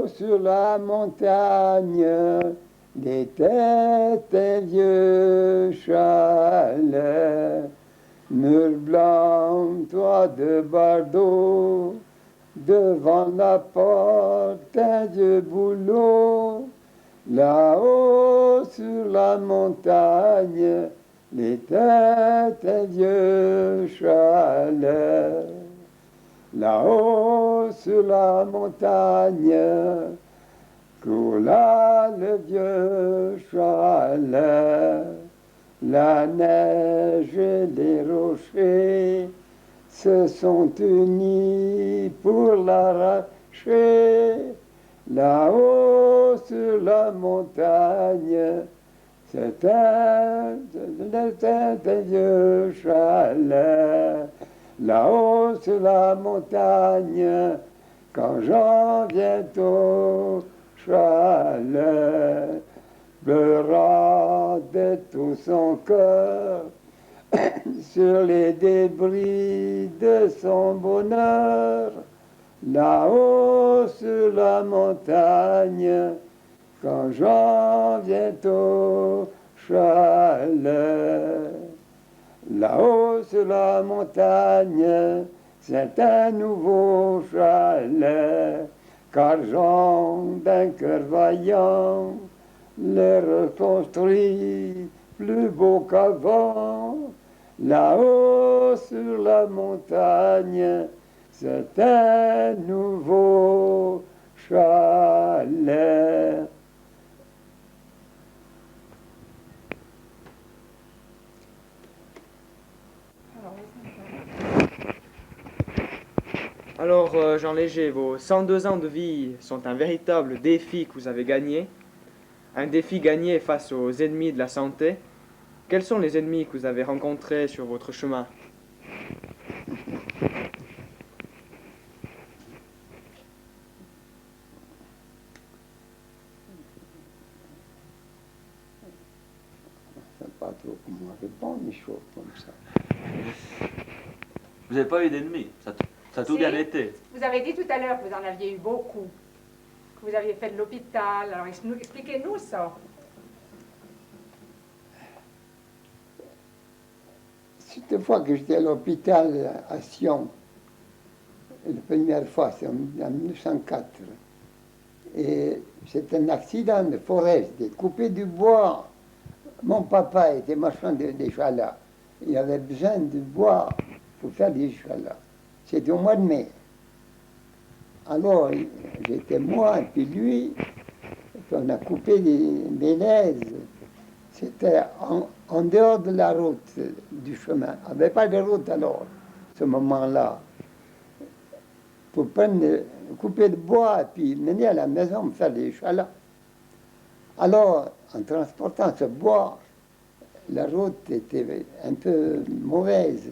là-haut sur la montagne, était un vieux chalet. Mur blanc, toit de bardeaux, devant la porte un vieux bouleau. Là-haut sur la montagne, était un vieux chalet. Là-haut sur la montagne, coula le vieux chalet. La neige et les rochers se sont unis pour l'arracher. Là-haut sur la montagne, c'était un vieux chalet. Là-haut sur la montagne, quand j'en viens au chalet, pleura de tout son cœur sur les débris de son bonheur. Là-haut sur la montagne, quand j'en viens au chalet. Là-haut sur la montagne, c'est un nouveau chalet, car Jean d'un cœur vaillant le reconstruit plus beau qu'avant. Là-haut sur la montagne, c'est un nouveau chalet. Alors, Jean Léger, vos 102 ans de vie sont un véritable défi que vous avez gagné. Un défi gagné face aux ennemis de la santé. Quels sont les ennemis que vous avez rencontrés sur votre chemin? Je ne sais pas trop comment répondre des choses comme ça. Vous n'avez pas eu d'ennemis, ça a tout bien été. Vous avez dit tout à l'heure que vous en aviez eu beaucoup, que vous aviez fait de l'hôpital. Alors expliquez-nous ça. Cette fois que j'étais à l'hôpital à Sion, la première fois, c'est en 1904, et c'est un accident de forêt, c'était coupé du bois. Mon papa était marchand des chalas. Il avait besoin de bois pour faire des chalas. C'était au mois de mai. Alors, j'étais moi et puis lui, et puis on a coupé des mélèzes. C'était en dehors de la route, du chemin. Il n'y avait pas de route alors, ce moment-là. Pour couper le bois et puis mener à la maison, me faire des chalas. Alors, en transportant ce bois, la route était un peu mauvaise.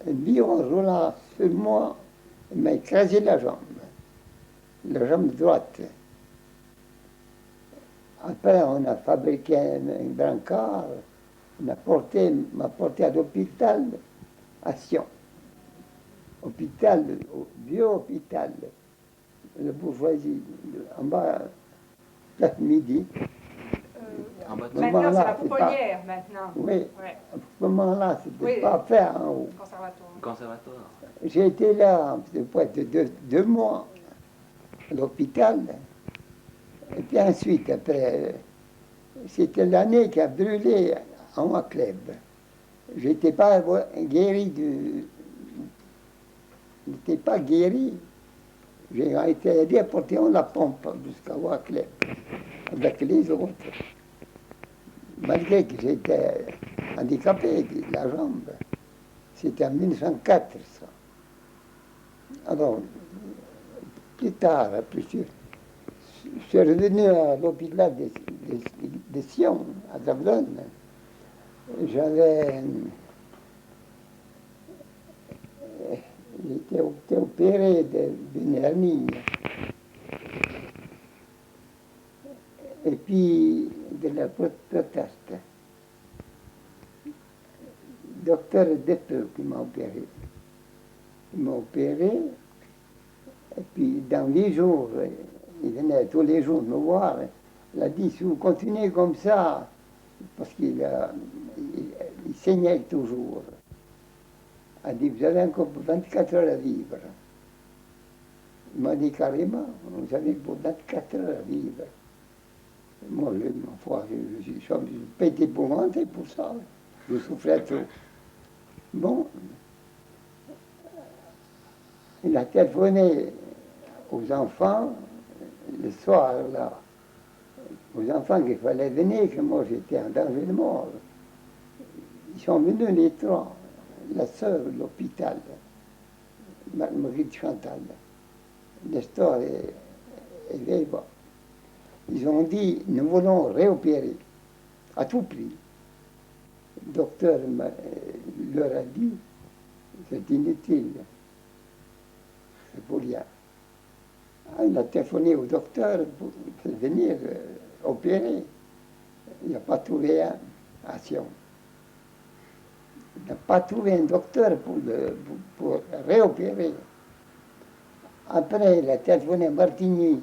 Un bion roulant sur moi, il m'a écrasé la jambe droite. Après, on a fabriqué un brancard, m'a porté à l'hôpital à Sion. Hôpital, vieux hôpital, le bourgeoisie, en bas, place midi. Maintenant, c'est la pouponnière, maintenant. Oui, Ouais. à ce moment-là, c'était Oui. pas à faire en haut. Conservatoire. J'ai été là peut-être 2 mois à l'hôpital. Et puis ensuite, après, c'était l'année qui a brûlé en Wacleb. Je n'étais pas guéri Je n'étais pas guéri. J'ai été déporté en la pompe jusqu'à Wacleb avec les autres. Malgré que j'étais handicapé de la jambe. C'était en 1904, ça. Alors, plus tard, je suis revenu à l'hôpital de Sion, à Dublin. J'avais été opéré d'une hernie. Et puis de la proteste. Docteur Deppel qui m'a opéré. Il m'a opéré, et puis dans 8 jours, il venait tous les jours me voir. Il a dit, si vous continuez comme ça, parce il saignait toujours. Il a dit, vous avez encore 24 heures à vivre. Il m'a dit carrément, vous avez pour 24 heures à vivre. Moi, ma foi, je suis pété pour rentrer pour ça. Je souffrais trop. Bon, il a téléphoné aux enfants le soir, là, aux enfants qu'il fallait venir, que moi j'étais en danger de mort. Ils sont venus les trois, la sœur de l'hôpital, Marguerite Chantal. L'histoire est vieille. Ils ont dit, nous voulons réopérer à tout prix. Le docteur leur a dit, c'est inutile, c'est pour rien. Il a téléphoné au docteur pour venir opérer. Il n'a pas trouvé à Sion. Il n'a pas trouvé un docteur pour réopérer. Après, il a téléphoné à Martigny.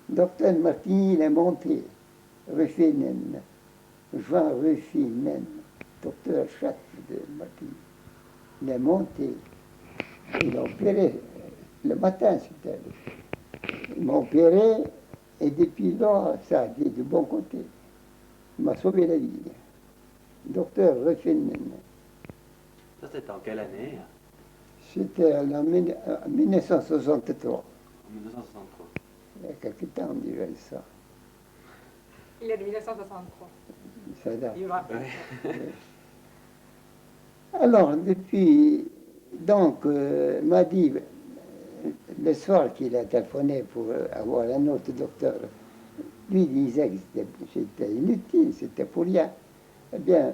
Docteur Martigny, il est monté. Ruffinen, Jean Ruffinen, docteur-chef de Martigny. Il est monté. Il a opéré le matin, c'était. Il m'a opéré et depuis là, ça a été du bon côté. Il m'a sauvé la vie. Docteur Ruffinen. Ça, c'était en quelle année? C'était en 1963. En 1963. Il y a quelques temps, on dirait ça. Il est de 1963. Ça date. Il va. Alors, depuis, donc, il m'a dit, le soir qu'il a téléphoné pour avoir un autre docteur, lui disait que c'était inutile, c'était pour rien. Eh bien,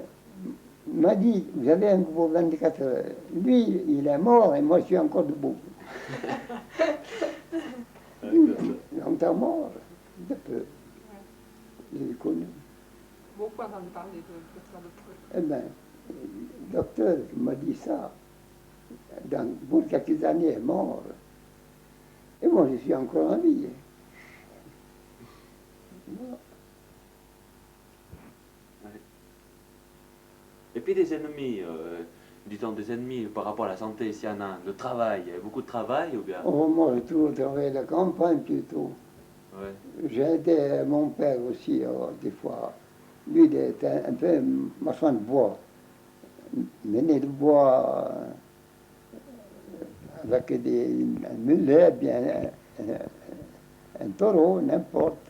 il m'a dit, vous avez un pour 24 heures. Lui, il est mort et moi, je suis encore debout. Longtemps mort, de peu. Je l'ai connu. Beaucoup entendu parler de ça de truc. Eh bien, le docteur qui m'a dit ça, pour quelques années, est mort. Et moi, je suis encore en vie. Et puis des ennemis, disons des ennemis par rapport à la santé, s'il y en a, le travail, il y a beaucoup de travail ou bien? Oh, moi, j'ai toujours travaillé à la campagne plutôt. Ouais. J'ai aidé mon père aussi, des fois. Lui, il était un peu marchand de bois. Mener le bois avec un mulet, bien un taureau, n'importe.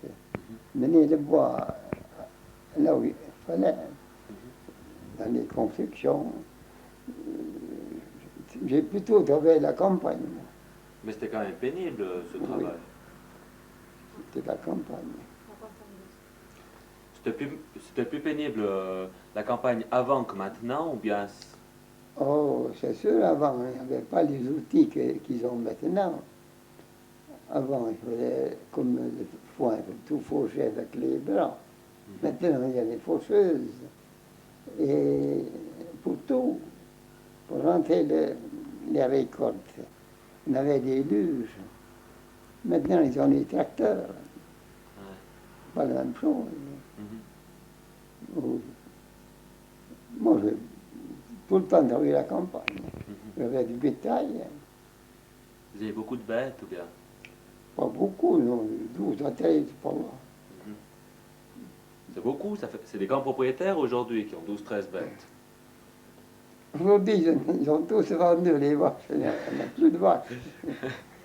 Mener le bois là où il fallait, dans les constructions. J'ai plutôt travaillé à la campagne, moi. Mais c'était quand même pénible ce Oui. travail. C'était la campagne. C'était plus pénible la campagne avant que maintenant ou bien? Oh, c'est sûr, avant, il n'y avait pas les outils qu'ils ont maintenant. Avant, il fallait, comme le foin, tout faucher avec les bras. Maintenant, il y a les faucheuses. Et pour tout, pour rentrer les récoltes, on avait des luges. Maintenant, ils ont des tracteurs. Pas la même chose. Mhm. Moi, j'ai tout le temps travaillé à la campagne. J'avais du bétail, Vous avez beaucoup de bêtes ou bien? pas beaucoup, non, 12 à 13 par là. C'est beaucoup, c'est des grands propriétaires aujourd'hui qui ont 12-13 bêtes. Aujourd'hui, ils ont tous vendu les vaches, il n'y a plus de vaches.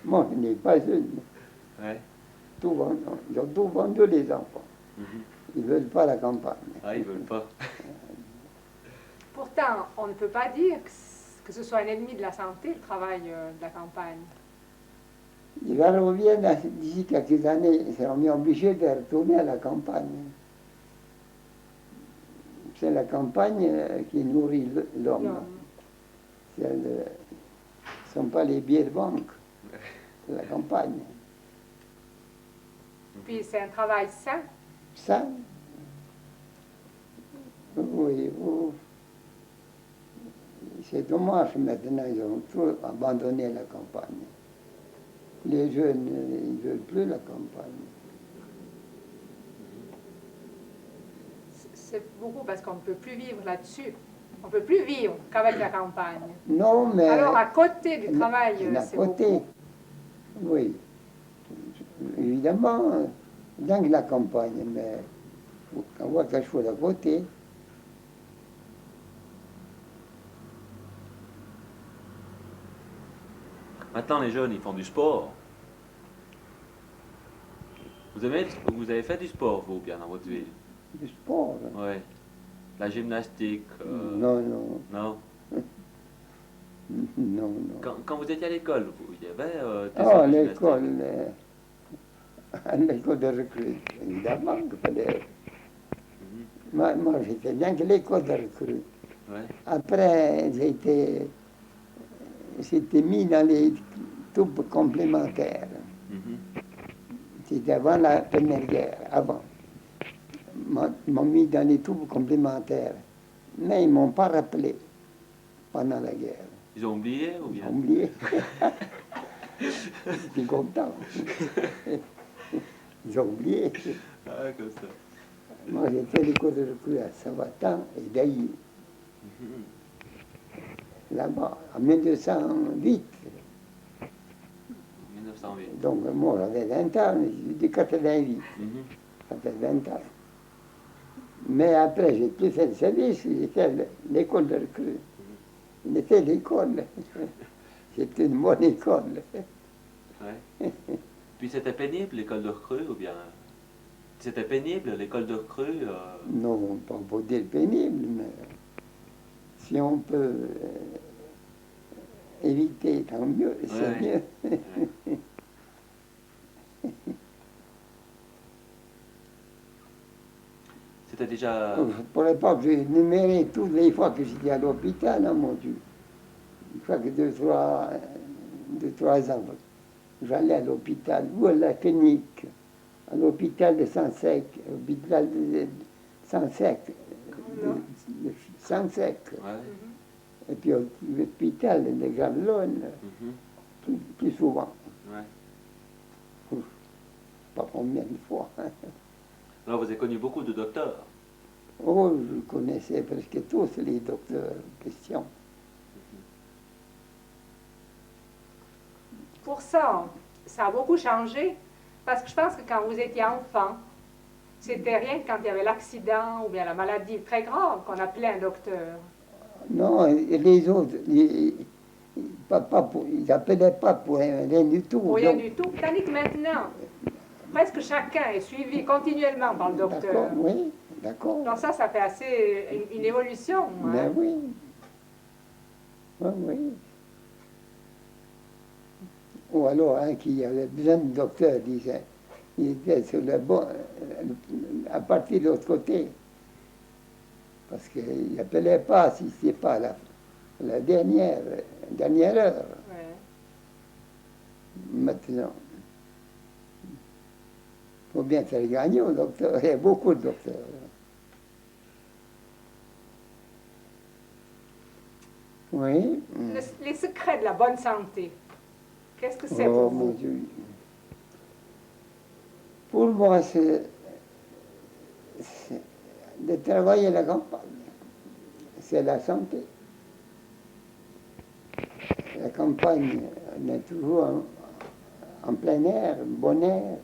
Moi, je n'ai pas une. Ouais. Tout vendu. Ils ont tout vendu, les enfants. Mhm. Ils ne veulent pas la campagne. Ah, ils veulent pas. Pourtant, on ne peut pas dire que ce soit un ennemi de la santé, le travail de la campagne. Ils reviennent d'ici quelques années, ils seront mis obligés de retourner à la campagne. C'est la campagne qui nourrit l'homme. Ce ne sont pas les billets de banque, c'est la campagne. Puis c'est un travail sain. Ça, oui, oui. C'est dommage maintenant, ils ont tout abandonné la campagne. Les jeunes, ils ne veulent plus la campagne. C'est beaucoup parce qu'on ne peut plus vivre là-dessus. On ne peut plus vivre qu'avec la campagne. Non, mais... Alors, à côté du travail, à c'est côté, beaucoup. oui. Évidemment, dans la campagne, mais on voit quelque chose à côté. Maintenant, les jeunes, ils font du sport. Vous avez fait du sport, vous, bien, dans votre ville? Du sport. Ouais. La gymnastique. Non, non, Non. non, non. Quand vous étiez à l'école, il y avait des Ah, sortes de gymnastique. à l'école de recrue, évidemment qu'il fallait... Mhm. Moi, j'étais bien que l'école de recrue. Ouais. Après, j'étais mis dans les troupes complémentaires. Mhm. C'était avant la Première Guerre, avant. Ils m'ont mis dans les troupes complémentaires. Mais ils ne m'ont pas rappelé pendant la guerre. Ils ont oublié ou Ils bien? ont oublié. J'étais content. Ils ont oublié. Ah, comme ça. Moi, j'ai fait l'école de recrue à Savatan et Dailly, Mhm. là-bas, en 1908. 1908. Donc, moi, j'avais 20 ans, de 88. Mhm. Ça fait 20 ans. Mais après, j'ai plus fait le service, j'ai fait l'école de recrue. J'ai fait l'école. C'était une bonne école. Ouais. Puis c'était pénible l'école de recrue ou bien? C'était pénible l'école de recrue? Non, pas pour dire pénible, mais si on peut éviter, tant mieux, c'est Ouais. mieux. Ouais. C'était déjà. Je ne pourrais pas que j'ai énuméré toutes les fois que j'étais à l'hôpital, hein, mon Dieu. Chaque 2, 3 ans, j'allais à l'hôpital ou à la clinique, à l'hôpital de Saint-Sec, l'hôpital de Saint-Sec, de Saint-Sec, Ouais. et puis à l'hôpital de Gravelines, Mhm. plus souvent, Ouais. pas combien de fois. Alors vous avez connu beaucoup de docteurs. Oh, je connaissais presque tous les docteurs en question. Pour ça, ça a beaucoup changé. Parce que je pense que quand vous étiez enfant, c'était rien que quand il y avait l'accident ou bien la maladie très grave qu'on appelait un docteur. Non, et les autres, ils n'appelaient pas pour rien du tout. Pour rien donc- du tout. Tandis que maintenant, presque chacun est suivi continuellement par le docteur. D'accord, oui, d'accord. Donc ça fait assez une évolution. Ben Hein. oui. Oui, oui. Ou alors, un qui avait besoin de docteur disait, il était sur le bon, à partir de l'autre côté. Parce qu'il n'appelait pas si ce n'est pas la dernière heure. Ouais. Maintenant, il faut bien faire gagner au docteur. Il y a beaucoup de docteurs. Oui. Les secrets de la bonne santé, qu'est-ce que c'est Oh pour mon vous? Dieu. Pour moi, c'est de travailler à la campagne. C'est la santé. La campagne, on est toujours en plein air, bon air.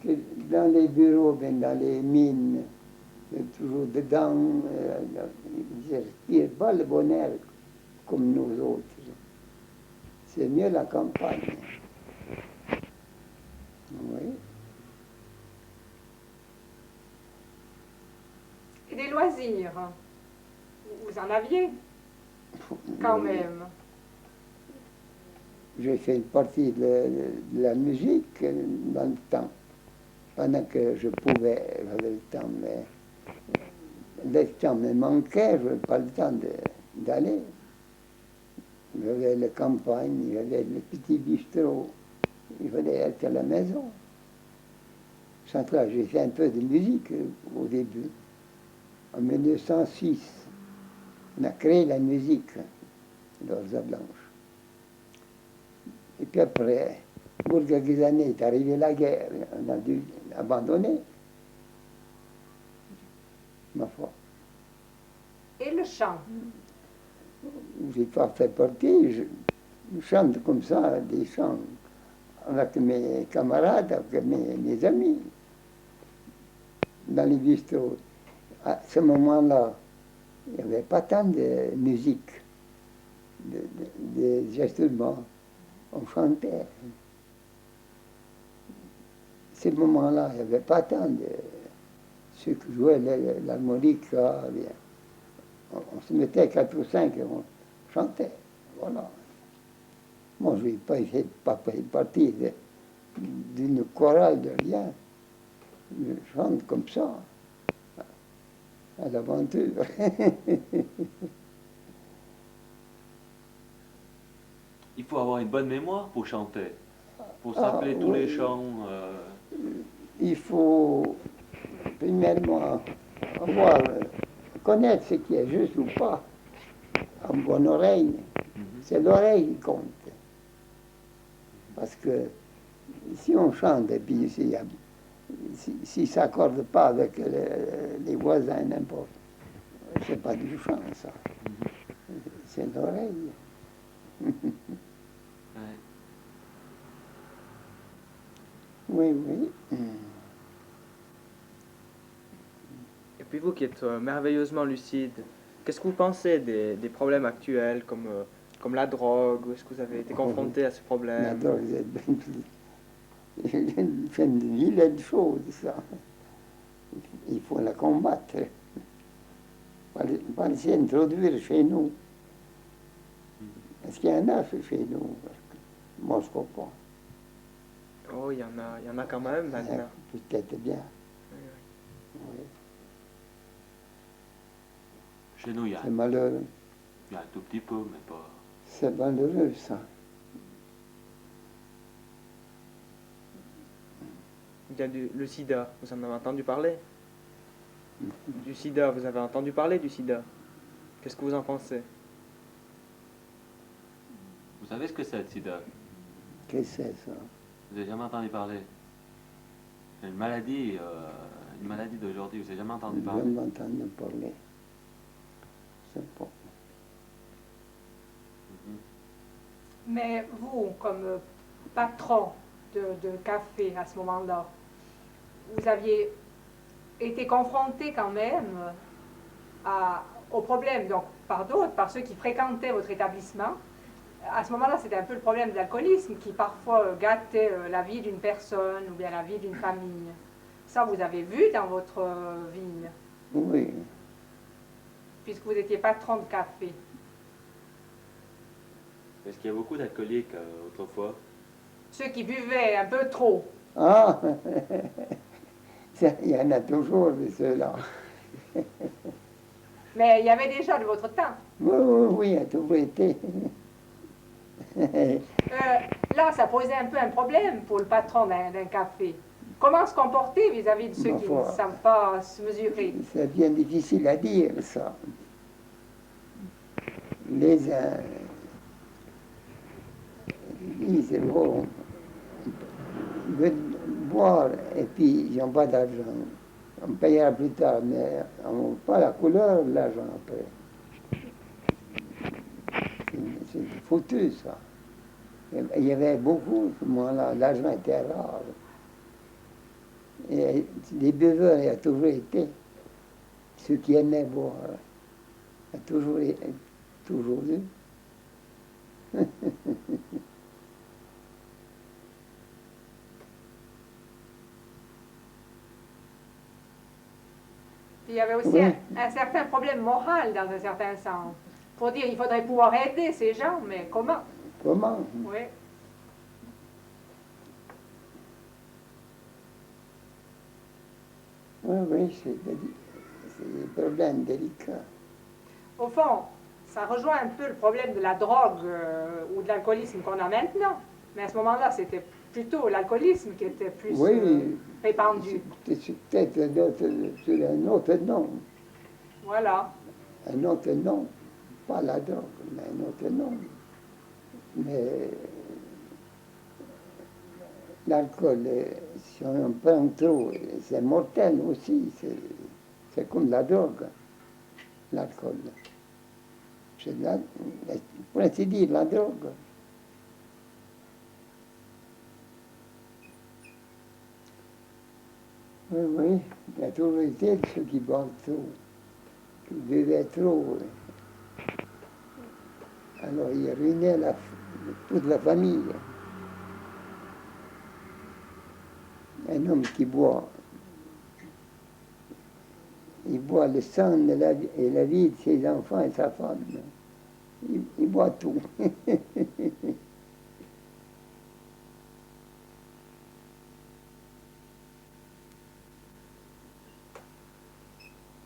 Que dans les bureaux, bien dans les mines, c'est toujours dedans. Ils ne respirent pas le bon air comme nous autres. C'est mieux la campagne. Oui. Et des loisirs, hein? Vous en aviez quand même. J'ai fait une partie de la musique dans le temps, pendant que je pouvais, j'avais le temps, mais le temps me manquait, je n'avais pas le temps d'aller. J'avais la campagne, j'avais le petit bistrot, il fallait être à la maison. Sans ça, j'ai fait un peu de musique au début. En 1906, on a créé la musique d'Orza Blanche. Et puis après, au bout de quelques années, est arrivée la guerre, on a dû abandonner, ma foi. Et le chant? J'ai pas fait partie, je chante comme ça, des chants avec mes camarades, avec mes amis, dans les bistrots. À ce moment-là, il n'y avait pas tant de musique, des instruments, on chantait. À ce moment-là, il n'y avait pas tant de ceux qui jouaient l'harmonica, bien. On se mettait 4 ou 5 et on chantait. Voilà. Moi, je n'ai pas fait partie d'une chorale de rien. Je chante comme ça, à l'aventure. Il faut avoir une bonne mémoire pour chanter, pour se rappeler tous les chants. Il faut, premièrement, connaître ce qui est juste ou pas, en bonne oreille. C'est l'oreille qui compte. Parce que si on chante et puis si ça s'accorde pas avec les voisins, n'importe, c'est pas du chant, ça. C'est l'oreille. Ouais. Oui, oui. Et puis vous qui êtes merveilleusement lucide, qu'est-ce que vous pensez des problèmes actuels comme la drogue? Est-ce que vous avez été confronté à ce La problème? drogue, c'est une vilaine chose, ça. Il faut la combattre. Pas s'y introduire chez nous. Est-ce qu'il y en a chez nous? Moi, je crois pas. Oh, il y en a quand même maintenant. Peut-être bien. Oui, oui. Oui. Chez nous, il y a C'est malheureux. un tout petit peu, mais pas. C'est malheureux, ça. Il y a le sida, vous en avez entendu parler? Du sida, vous avez entendu parler du sida? Qu'est-ce que vous en pensez? Vous savez ce que c'est le sida? Qu'est-ce que c'est, ça? Vous n'avez jamais entendu parler? C'est une maladie d'aujourd'hui, vous n'avez jamais entendu Je parler? m'entends parler. C'est pas. Mais vous, comme patron de café à ce moment-là, vous aviez été confronté quand même au problème, donc par d'autres, par ceux qui fréquentaient votre établissement. À ce moment-là, c'était un peu le problème de l'alcoolisme qui parfois gâtait la vie d'une personne ou bien la vie d'une famille. Ça, vous avez vu dans votre vie, Oui. puisque vous étiez patron de café. Est-ce qu'il y a beaucoup d'alcooliques autrefois? Ceux qui buvaient un peu trop. Ah! Il y en a toujours de ceux-là. Mais il y avait déjà de votre temps. Oui, oui, oui, il a toujours été. Là, ça posait un peu un problème pour le patron d'un café. Comment se comporter vis-à-vis de ceux qui ne savent pas se mesurer? C'est bien difficile à dire, ça. Les uns disent, bon, ils veulent boire et puis ils n'ont pas d'argent. On payera plus tard, mais on n'a pas la couleur de l'argent après. C'est foutu, ça. Il y avait beaucoup, à ce moment-là, l'argent était rare. Et les buveurs, il y a toujours été. Ceux qui aimaient boire, il y a toujours eu. Puis il y avait aussi Oui. un certain problème moral dans un certain sens. Pour dire, il faudrait pouvoir aider ces gens, mais comment? Comment? Oui. Oui, oui, c'est des problèmes délicats. Au fond, ça rejoint un peu le problème de la drogue ou de l'alcoolisme qu'on a maintenant. Mais à ce moment-là, c'était plutôt l'alcoolisme qui était plus Oui, répandu. c'est peut-être un autre nom. Voilà. Un autre nom. Pas la drogue, mais un autre nom. Mais l'alcool, si on en prend trop, c'est mortel aussi. C'est comme la drogue, l'alcool. C'est pour ainsi dire, la drogue. Oui, oui, il y a toujours été ceux qui boivent trop, qui buvaient trop. Alors il ruinait toute la famille. Un homme qui boit, il boit le sang et la vie de ses enfants et sa femme. Il boit tout.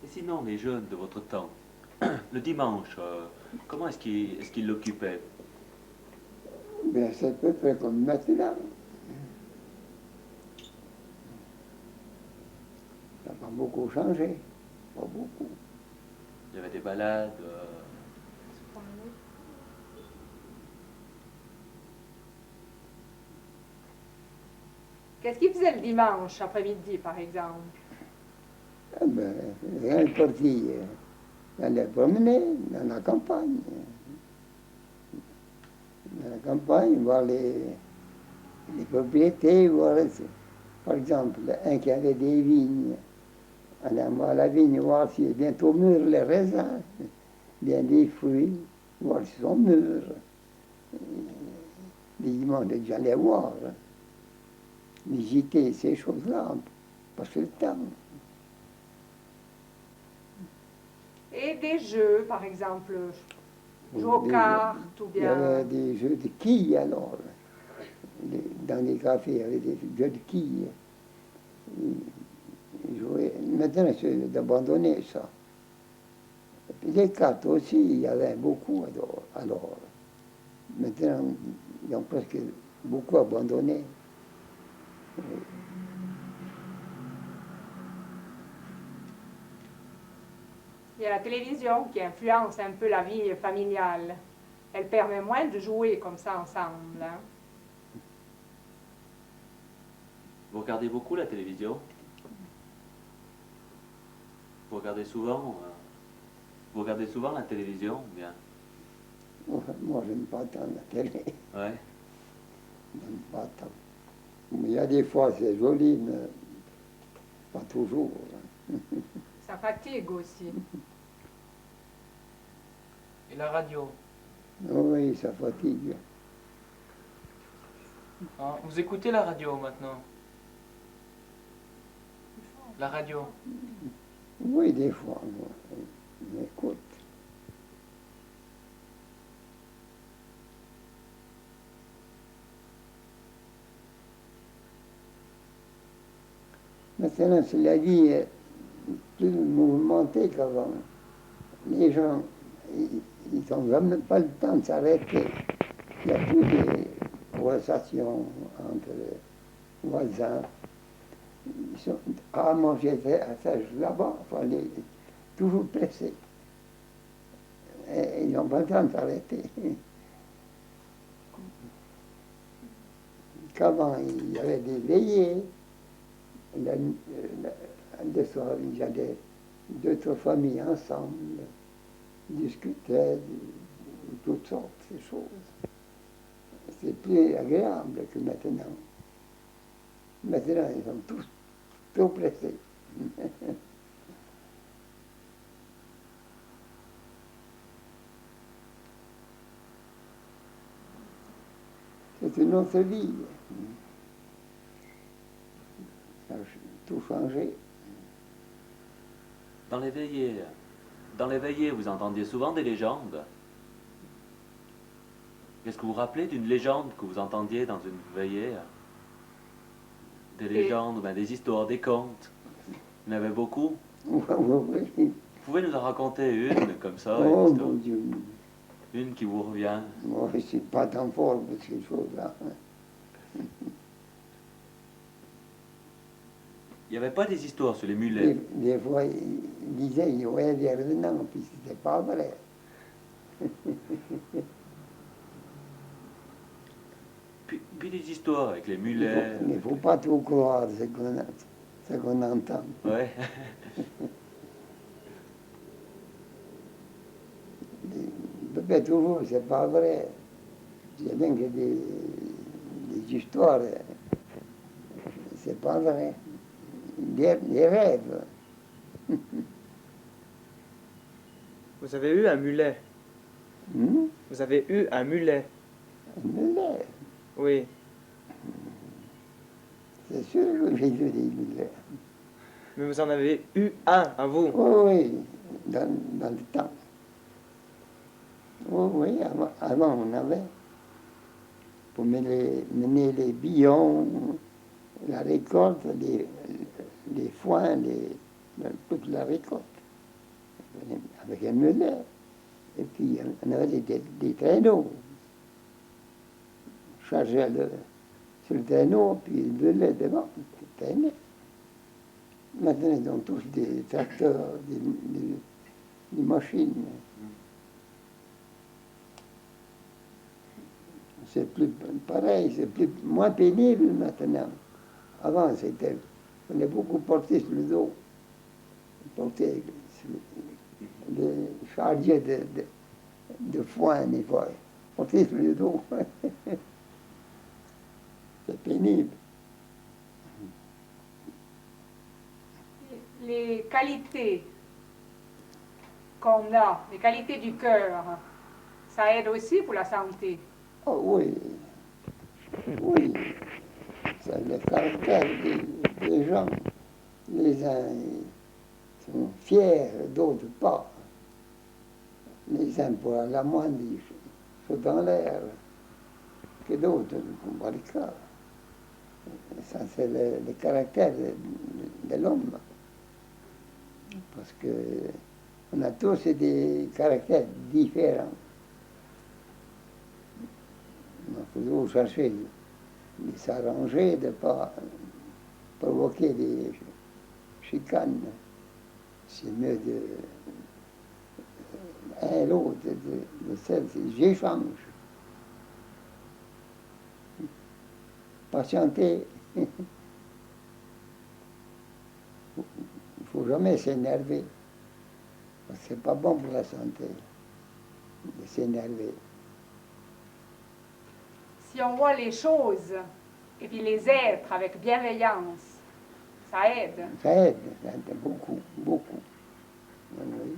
Et sinon, les jeunes de votre temps, le dimanche, comment est-ce qu'ils l'occupaient? Ben, c'est à peu près comme maintenant. Ça n'a pas beaucoup changé. Pas beaucoup. Il y avait des balades. Qu'est-ce qu'ils faisaient le dimanche après-midi, par exemple? Ah ben, rien de parti. On les promener dans la campagne. Dans la campagne, voir les propriétés, voir, par exemple, un qui avait des vignes. On allait voir la vigne, voir si bientôt mûrs les raisins, bien des fruits, voir s'ils sont mûrs. Les dimanches, j'allais voir, visiter ces choses-là, passer le temps. Et des jeux, par exemple, jouer aux Des- cartes ou Il y avait bien... des jeux de quilles alors. Dans les cafés, il y avait des jeux de quilles. Ils jouaient. Maintenant, c'est d'abandonner ça. Et puis les cartes aussi, il y avait beaucoup alors. Maintenant, ils ont presque beaucoup abandonné. Il y a la télévision qui influence un peu la vie familiale. Elle permet moins de jouer comme ça ensemble. Hein. Vous regardez beaucoup la télévision? Vous regardez souvent Vous regardez souvent la télévision ou bien? Moi, je n'aime pas tant la télé. Ouais. Je n'aime pas tant. Mais il y a des fois, c'est joli, mais pas toujours. Ça fatigue aussi. Et la radio? Oui, ça fatigue. Hein, vous écoutez la radio maintenant? La radio? Oui, des fois, on écoute. Maintenant, c'est la vie est plus mouvementée qu'avant. Les gens, ils n'ont même pas le temps de s'arrêter. Il n'y a plus de conversations entre les voisins. Ils sont à manger à ça là-bas, il fallait toujours pressés. Et ils n'ont pas le temps de s'arrêter. Qu'avant, il y avait des veillées. Le soir, il y avait d'autres familles ensemble, discutaient de toutes sortes de choses. C'est plus agréable que maintenant. Maintenant, ils sont tous trop pressés. C'est une autre vie. Ça a tout changé. Dans les veillées, vous entendiez souvent des légendes. Est-ce que vous vous rappelez d'une légende que vous entendiez dans une veillée? Des légendes, ou bien des histoires, des contes. Il y en avait beaucoup. Oui. Vous pouvez nous en raconter une comme ça, Oh une, histoire, mon Dieu, une qui vous revient. moi je ne suis pas en forme de ces choses-là. Il n'y avait pas des histoires sur les mulets. Des fois, ils disaient qu'il y aurait des revenants, puis c'était pas vrai. Puis, Puis des histoires avec les mulets. Il ne faut pas tout croire ce qu'on entend. Ouais. Peut-être vous, c'est pas vrai. Il y a bien que des histoires, c'est pas vrai. Des rêves. Vous avez eu un mulet. Vous avez eu un mulet. Un mulet. Oui. C'est sûr que j'ai eu des mulets. Mais vous en avez eu un à vous. Oui, dans le temps. Oui, avant on avait, pour mener les billons, la récolte, les foins, toute la récolte, avec un mulet. Et puis on avait des traîneaux. On chargeait sur le traîneau, puis le mulet devant, traînait. Maintenant, ils ont tous des tracteurs, des machines. C'est plus pareil, c'est moins pénible maintenant. Avant, on est beaucoup porté sur le dos. Porté, les chargés de foin, des fois. Porté sur le dos. C'est pénible. Les qualités qu'on a, les qualités du cœur, ça aide aussi pour la santé. Oh oui, oui, c'est le caractère des gens. Les uns sont fiers, d'autres pas. Les uns pour la moindre sont dans l'air, que d'autres ne font pas le cas. Ça, c'est le caractère de l'homme. Parce que on a tous des caractères différents. Il faut toujours chercher de s'arranger, de ne pas provoquer des chicanes. C'est mieux un l'autre, de j'échange. Patienter. Il ne faut jamais s'énerver. Parce que ce n'est pas bon pour la santé de s'énerver. Si on voit les choses et puis les êtres avec bienveillance, ça aide. Ça aide beaucoup, beaucoup. Oui.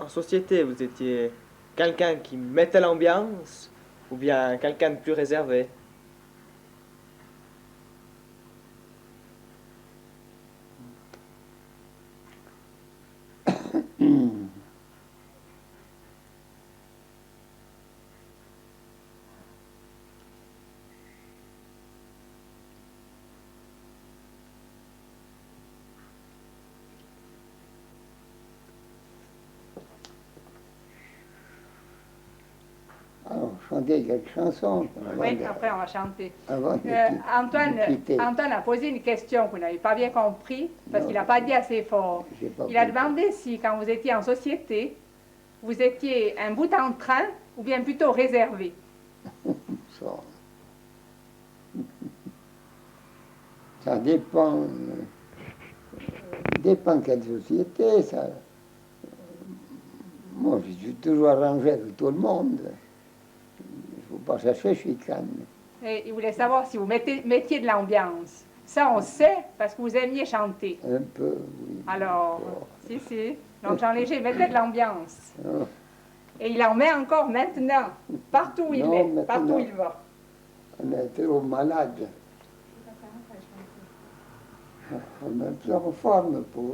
En société, vous étiez quelqu'un qui mettait l'ambiance ou bien quelqu'un de plus réservé? Alors, chanter quelques chansons. Oui, après on va chanter. Avant de quitter. Antoine a posé une question que vous n'avez pas bien compris, parce qu'il n'a pas dit assez fort. Il a demandé si, quand vous étiez en société, vous étiez un bout en train ou bien plutôt réservé. Ça dépend quelle société. Moi, je suis toujours arrangé avec tout le monde. Il ne faut pas chercher chicane. Et il voulait savoir si vous mettiez de l'ambiance. Ça, on sait, parce que vous aimiez chanter. Un peu, oui. Alors, si. Donc, Jean Léger mettait de l'ambiance. Oh. Et il en met encore maintenant, partout où il est, partout où il va. On est trop malade. On est plus en forme pour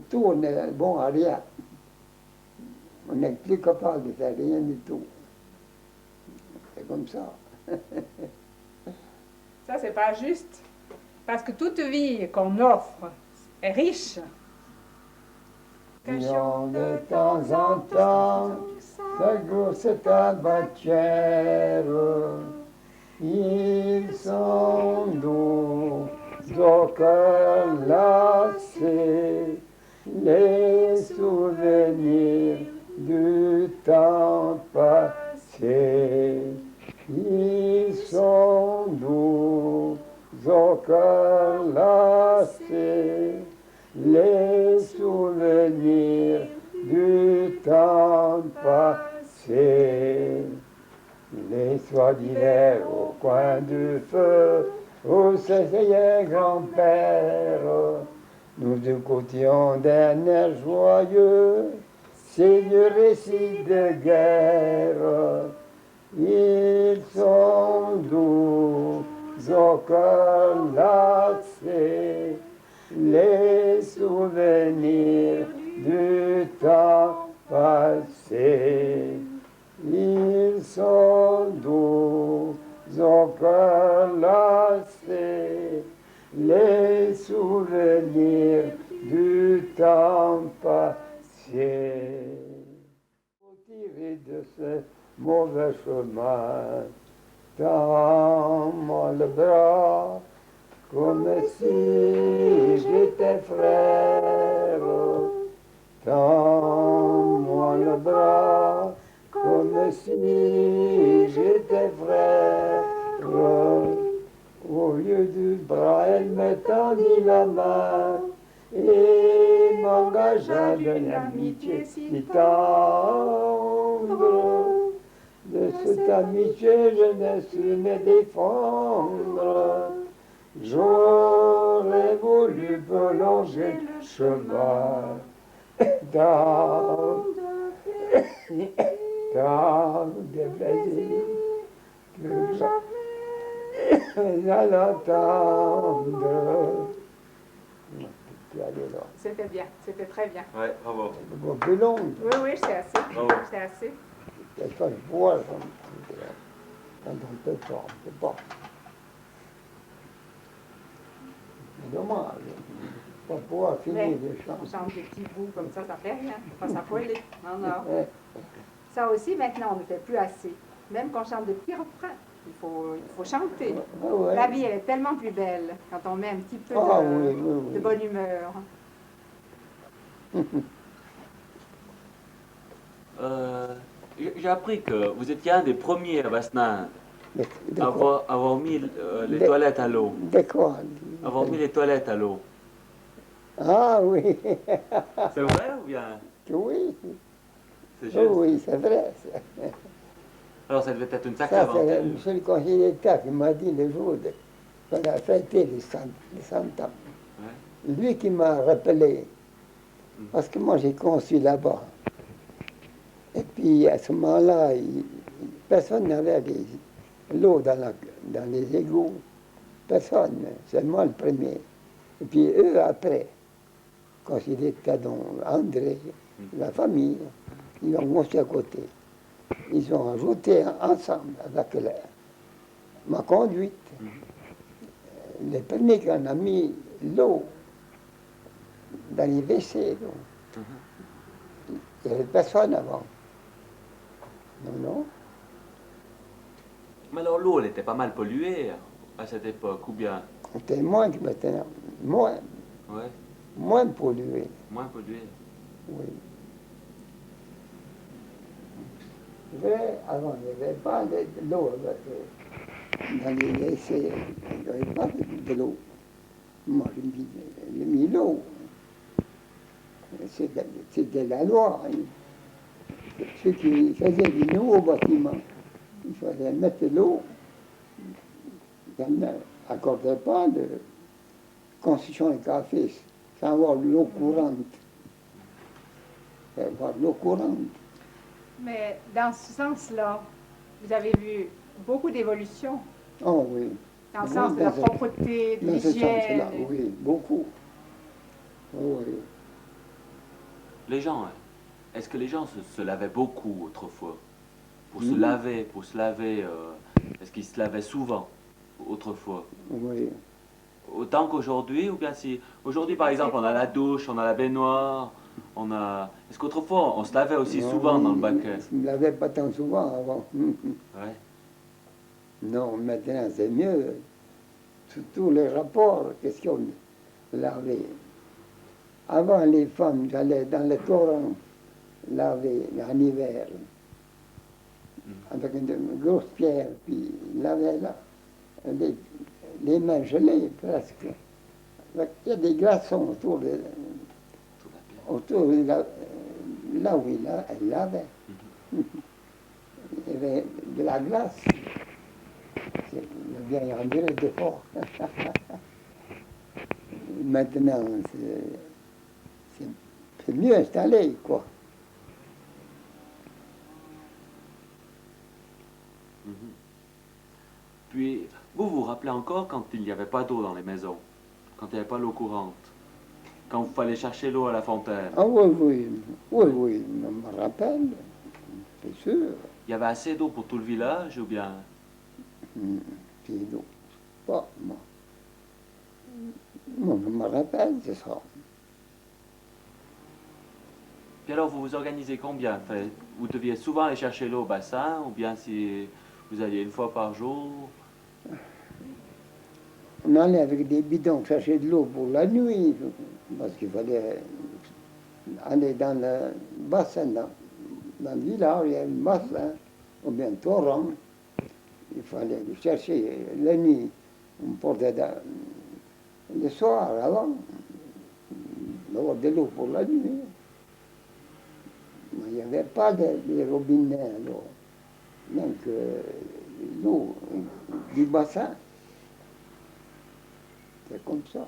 tout, on est bon à rien. On n'est plus capable de faire rien du tout. C'est comme ça. Ça, c'est pas juste. Parce que toute vie qu'on offre est riche. Disons de temps en temps, sa grosse tabatière, ils sont doux, au cœur lassé, les souvenirs du temps passé. cœurs lassés, les souvenirs du temps passé. Les soirs d'hiver au coin du feu, où s'essayait grand-père, nous écoutions d'un air joyeux, c'est du récit de guerre. Ils sont doux au cœur lassé, les souvenirs du temps passé. Ils sont doux au cœur lassé, les souvenirs du temps passé. Faut tirer de ce mauvais chemin, tends-moi le bras, comme si j'étais frère. Tends-moi le bras, comme si j'étais frère. Au lieu du bras, elle me tendit la main et m'engagea d'une amitié si tendre. De cette amitié, je ne su me défendre. J'aurais voulu prolonger le chemin dans de plaisir que j'avais à l'entendre. C'était bien, c'était très bien. Ouais, bravo. C'est plus long. Oui, oui, c'est assez. Bravo. C'est assez. Il faut le voir quand on peut pas, on peut pas. C'est dommage. Pas pouvoir finir Mais les chants. on chante des petits bouts comme ça fait rien. Faut pas s'affoler. Non, non. Ça aussi, maintenant, on ne fait plus assez. Même qu'on chante de petits refrains, il faut chanter. Ah ouais. La vie, elle est tellement plus belle quand on met un petit peu Ah de, oui, oui, oui. de bonne humeur. J'ai appris que vous étiez un des premiers à Vasselin De à quoi? avoir mis les De- toilettes à l'eau. De quoi? Avoir mis les toilettes à l'eau. Ah oui, C'est vrai ou bien oui, c'est oh, juste? oui, c'est vrai. Ça, Alors ça devait être une sacrée ça c'est aventure. M. le conseiller d'État qui m'a dit le jour qu'on a fêté les 100 ans. Ouais. Lui qui m'a rappelé, parce que moi j'ai conçu là-bas. Et puis à ce moment-là, personne n'avait l'eau dans les égouts. Personne, c'est moi le premier. Et puis eux après, quand il était dans André, la famille, ils ont monté à côté. Ils ont ajouté ensemble avec ma conduite. Les premiers qu'on a mis l'eau dans les WC. Il n'y avait personne avant. Non, non. Mais alors l'eau, elle était pas mal polluée à cette époque, ou bien? C'était moins que maintenant. Moins, Ouais, moins pollué. moins polluée. Oui. Mais avant, il n'y avait pas de l'eau dans les WC. Il n'y avait pas de l'eau. Moi, j'ai mis l'eau. C'était la loi. Ceux qui faisaient des nouveaux bâtiments, il fallait mettre l'eau. Ils n'accordaient pas de construction de café sans avoir l'eau courante. Il fallait avoir l'eau courante. Mais dans ce sens-là, vous avez vu beaucoup d'évolution Oh oui. dans le Oui, sens de la dans ce- propreté, de Dans ce l'hygiène. sens-là, oui, beaucoup. Oh, oui. Les gens, est-ce que les gens se lavaient beaucoup autrefois? Pour se Mhm. laver, est-ce qu'ils se lavaient souvent autrefois? Oui. Autant qu'aujourd'hui, ou bien si aujourd'hui par exemple on a la douche, on a la baignoire, on a. Est-ce qu'autrefois on se lavait aussi Non, souvent dans le oui, baquet? Je ne me lavais pas tant souvent avant. Ouais. Non, maintenant c'est mieux. Tous les rapports, question de laver. Avant, les femmes allaient dans le torrent laver en hiver, avec une grosse pierre, puis ils lavaient là. les mains gelées presque. Il y a des glaçons autour de là où elle l'avait. Il y avait de la glace. Le vieil André de fort. Maintenant, c'est mieux installé, quoi. Puis, vous vous rappelez encore quand il n'y avait pas d'eau dans les maisons, quand il n'y avait pas l'eau courante, quand il fallait chercher l'eau à la fontaine? Ah oui, je me rappelle, c'est sûr. Il y avait assez d'eau pour tout le village ou bien? C'est d'eau. Pas moi. Moi, je me rappelle, c'est ça. Puis alors, vous vous organisez combien? Enfin, vous deviez souvent aller chercher l'eau au bassin ou bien si vous alliez une fois par jour? On allait avec des bidons chercher de l'eau pour la nuit, parce qu'il fallait aller dans le bassin, dans le village, il y a un bassin, ou bien un torrent. Il fallait le chercher la nuit. On portait le soir avant, d'avoir de l'eau pour la nuit. Mais il n'y avait pas de robinet alors. Donc, l'eau du bassin, c'est comme ça.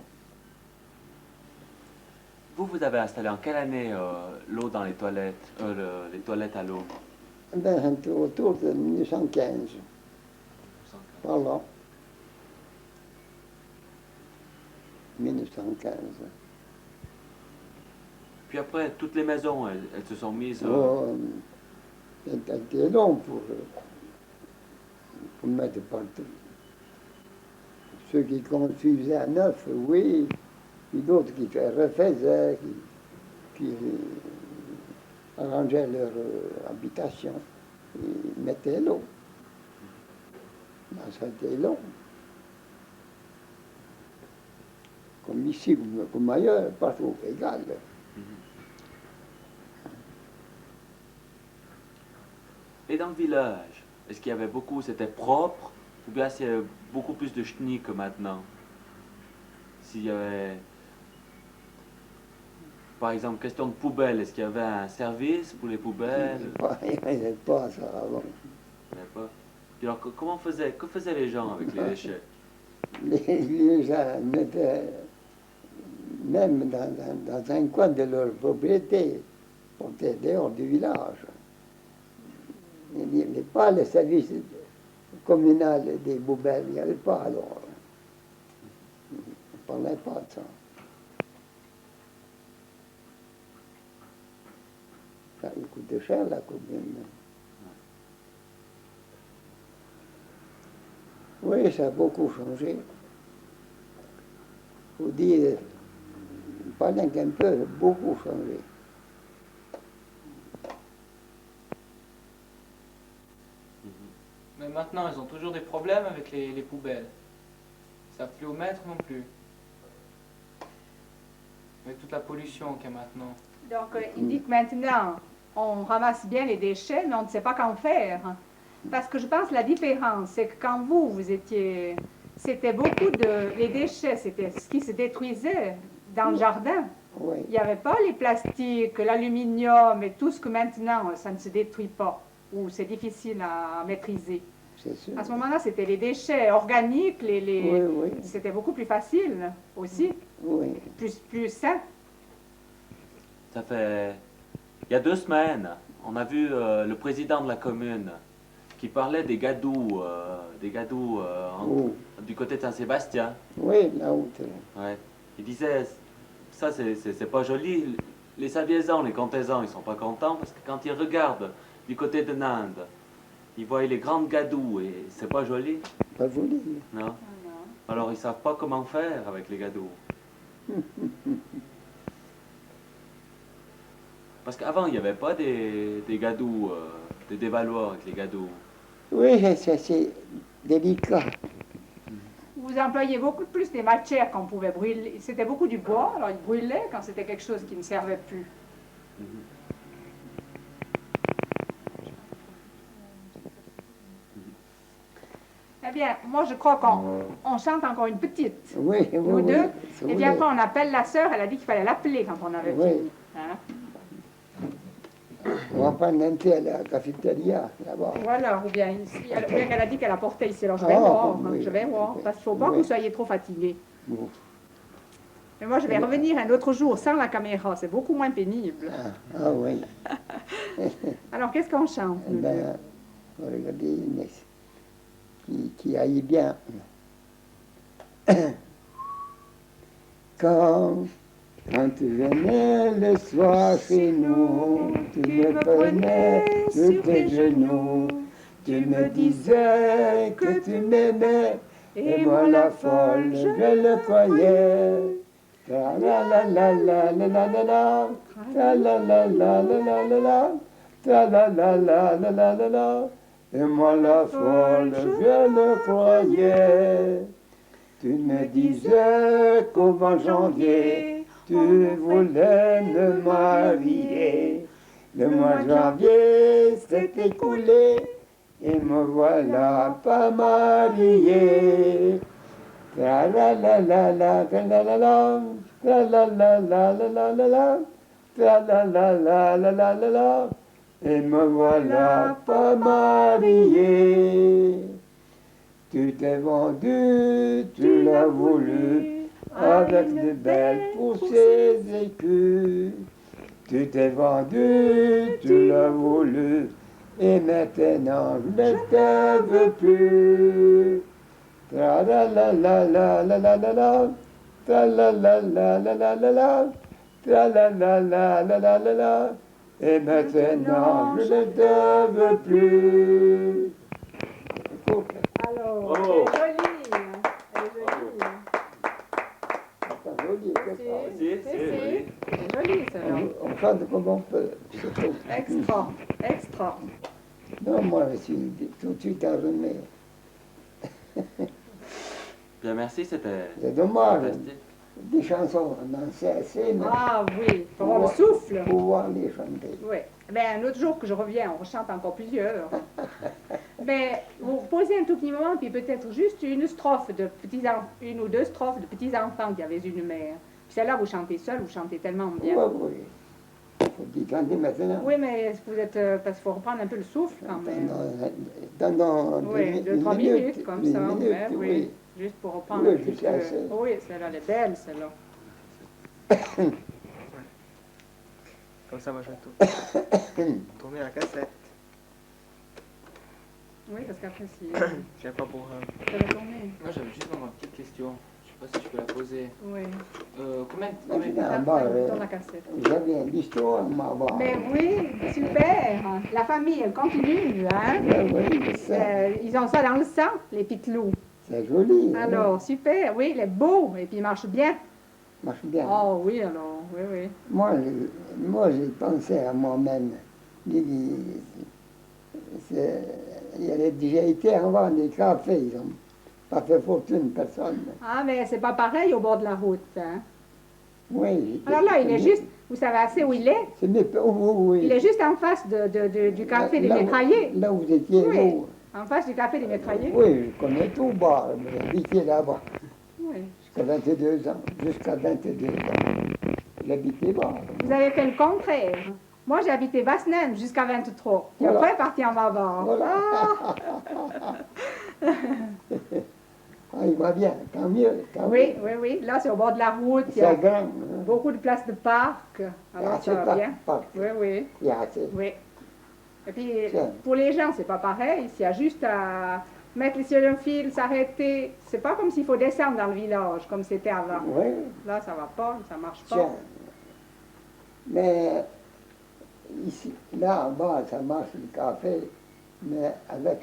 Vous avez installé en quelle année l'eau dans les toilettes, les toilettes à l'eau? Ben, autour de 1915, par là. 1915. Puis après, toutes les maisons, elles se sont mises... C'était long pour mettre partout. Ceux qui construisaient à neuf, oui, puis d'autres qui refaisaient, qui arrangeaient leur habitation, ils mettaient l'eau. Ça a été long. Comme ici, comme ailleurs, partout égal. Et dans le village, est-ce qu'il y avait beaucoup, c'était propre, ou bien s'il y avait beaucoup plus de chenilles que maintenant? S'il y avait, par exemple, question de poubelles, est-ce qu'il y avait un service pour les poubelles? Il n'y avait pas ça avant. Il n'y avait pas. Puis alors, que faisaient les gens avec les déchets? Les gens mettaient, même dans un coin de leur propriété, portaient dehors du village. Il n'y avait pas le service communal des poubelles, il n'y avait pas alors. On ne parlait pas de ça. Ça coûte cher la commune. Oui, ça a beaucoup changé. Il faut dire, pendant qu'un peu, beaucoup changé. Mais maintenant, ils ont toujours des problèmes avec les poubelles. Ils ne savent plus où mettre non plus. Avec toute la pollution qu'il y a maintenant. Donc, il dit que maintenant, on ramasse bien les déchets, mais on ne sait pas qu'en faire. Parce que je pense que la différence, c'est que quand vous étiez... C'était beaucoup de... Les déchets, c'était ce qui se détruisait dans le jardin. Oui, Il n'y avait pas les plastiques, l'aluminium et tout ce que maintenant, ça ne se détruit pas. Ou c'est difficile à maîtriser. c'est sûr. À ce moment-là, c'était les déchets organiques, Oui, oui, c'était beaucoup plus facile aussi, oui. plus sain. Ça fait... Il y a 2 semaines, on a vu le président de la commune qui parlait des gadous Oh. du côté de Saint-Sébastien. Oui, là-haut. Ouais. Il disait, ça c'est pas joli. Les Saviezans, les Comtaisans, ils sont pas contents parce que quand ils regardent du côté de Ninde, ils voient les grandes gadous et c'est pas joli, Pas joli. non? Alors ils savent pas comment faire avec les gadous. Parce qu'avant, il n'y avait pas des gadous, des dévaloirs avec les gadous. Oui, c'est délicat. Vous employiez beaucoup plus des matières qu'on pouvait brûler. C'était beaucoup du bois, alors ils brûlaient quand c'était quelque chose qui ne servait plus. Eh bien, bien, moi je crois qu'on chante encore une petite. Oui, oui, Nous oui, deux. si Et vous puis après, voulez. on appelle la sœur. Elle a dit qu'il fallait l'appeler quand on avait Oui. fini. Hein? On va prendre un thé à la cafétéria, là-bas. Voilà, ou bien ici. Ou bien qu'elle a dit qu'elle apportait ici. Alors je vais Ah, voir. oui, Je vais voir. oui, Parce qu'il ne faut pas que oui. vous soyez trop fatigués. Bon. Mais moi, je vais revenir un autre jour sans la caméra. C'est beaucoup moins pénible. Ah oui. Alors, qu'est-ce qu'on chante, Eh nous deux? ben, regardez Inès, qui aille bien. Quand tu venais le soir chez nous, tu me prenais sur tes genoux, tu me disais que tu m'aimais, et moi la folle, je le croyais. La la la la la la la la la, la la la la la la la la, la la la la la la la la, et moi la folle, je le croyais. Tu me disais qu'au mois de janvier, tu voulais me marier. Le mois de janvier s'est écoulé, et me voilà pas marié. La la la la la la la la la, la la la la la la la la, la la la la la la la la, et me voilà pas marié. Tu t'es vendu, tu l'as voulu, avec de belles poussées écus. Tu t'es vendu, tu l'as voulu, et maintenant je ne te veux plus. Tra la la la la la la la la, tra la la la la la la la, tra la la la la la la la, et maintenant je ne te veux plus. Alors, Bravo. elle est jolie. Elle est jolie. C'est joli, c'est ça. Si, si, Si, oui. C'est joli, celle-là. On chante comme on peut, c'est tout. Extra. Extra. Non, moi je suis tout de suite armé. Bien, merci, c'était C'est dommage, fantastique. des chansons, on en sait assez, mais Ah oui, pour avoir le souffle. pouvoir les chanter. Oui. Ben, un autre jour que je reviens, on chante encore plusieurs. Mais vous reposez un tout petit moment, puis peut-être juste une strophe de une ou deux strophes de petits enfants qui avaient une mère. Puis celle-là, vous chantez seul, vous chantez tellement bien. Oui, oui. Faut y chanter maintenant. Oui, mais vous êtes, parce qu'il faut reprendre un peu le souffle quand même. Dans Oui, 2-3 minutes, comme ça. Ouais, oui. Juste pour reprendre Oui, un petit je sais assez. peu. Oui, celle-là, elle est belle, celle-là. Comme ça, moi, je vais tourner la cassette. Oui, parce qu'après, si... Je sais pas pour... Ça va tourner. Moi, j'avais juste ma petite question. Je sais pas si je peux la poser. Oui. Combien Ah, bah, Dans la cassette. j'avais l'histoire, ma voix. Mais oui, super. La famille, elle continue, hein. Oui, je sais. Ils ont ça dans le sang, les pitlous. C'est joli. hein. Alors, super, oui, il est beau, et puis il marche bien. Marche bien. Oh oui, alors, oui, oui. Moi, j'ai pensé à moi-même. J'ai dit, il avait déjà été avant des cafés, ils n'ont pas fait fortune, personne. Ah, mais c'est pas pareil au bord de la route, hein. Oui. Alors là, il est juste, vous savez assez où il est? C'est mieux, oui. Il est juste en face du café des Là où- métraillers. Là où vous étiez, Oui. vous. En face du café des métraillers. Oui, je connais tout bas, j'habitais là-bas. Oui. Jusqu'à 22 ans. Jusqu'à 22 ans. J'habitais bas. Vous avez fait le contraire. Moi, j'ai habité Vasnen jusqu'à 23. Puis Voilà. après, parti en bas. Voilà. Ah, Ah, il va bien, tant mieux. Tant oui, mieux. oui, oui. Là, c'est au bord de la route. Il y C'est a grand. Hein. beaucoup de places de parc. Alors, Ah, ça va bien. pas. Oui, oui, Il y a assez. oui. Et puis, Tiens. pour les gens, c'est pas pareil. S'il y a juste à mettre les sur un fil, s'arrêter. C'est pas comme s'il faut descendre dans le village, comme c'était avant. Oui, Là, ça va pas, ça marche pas. tiens. Mais ici, là en bas, ça marche le café, mais avec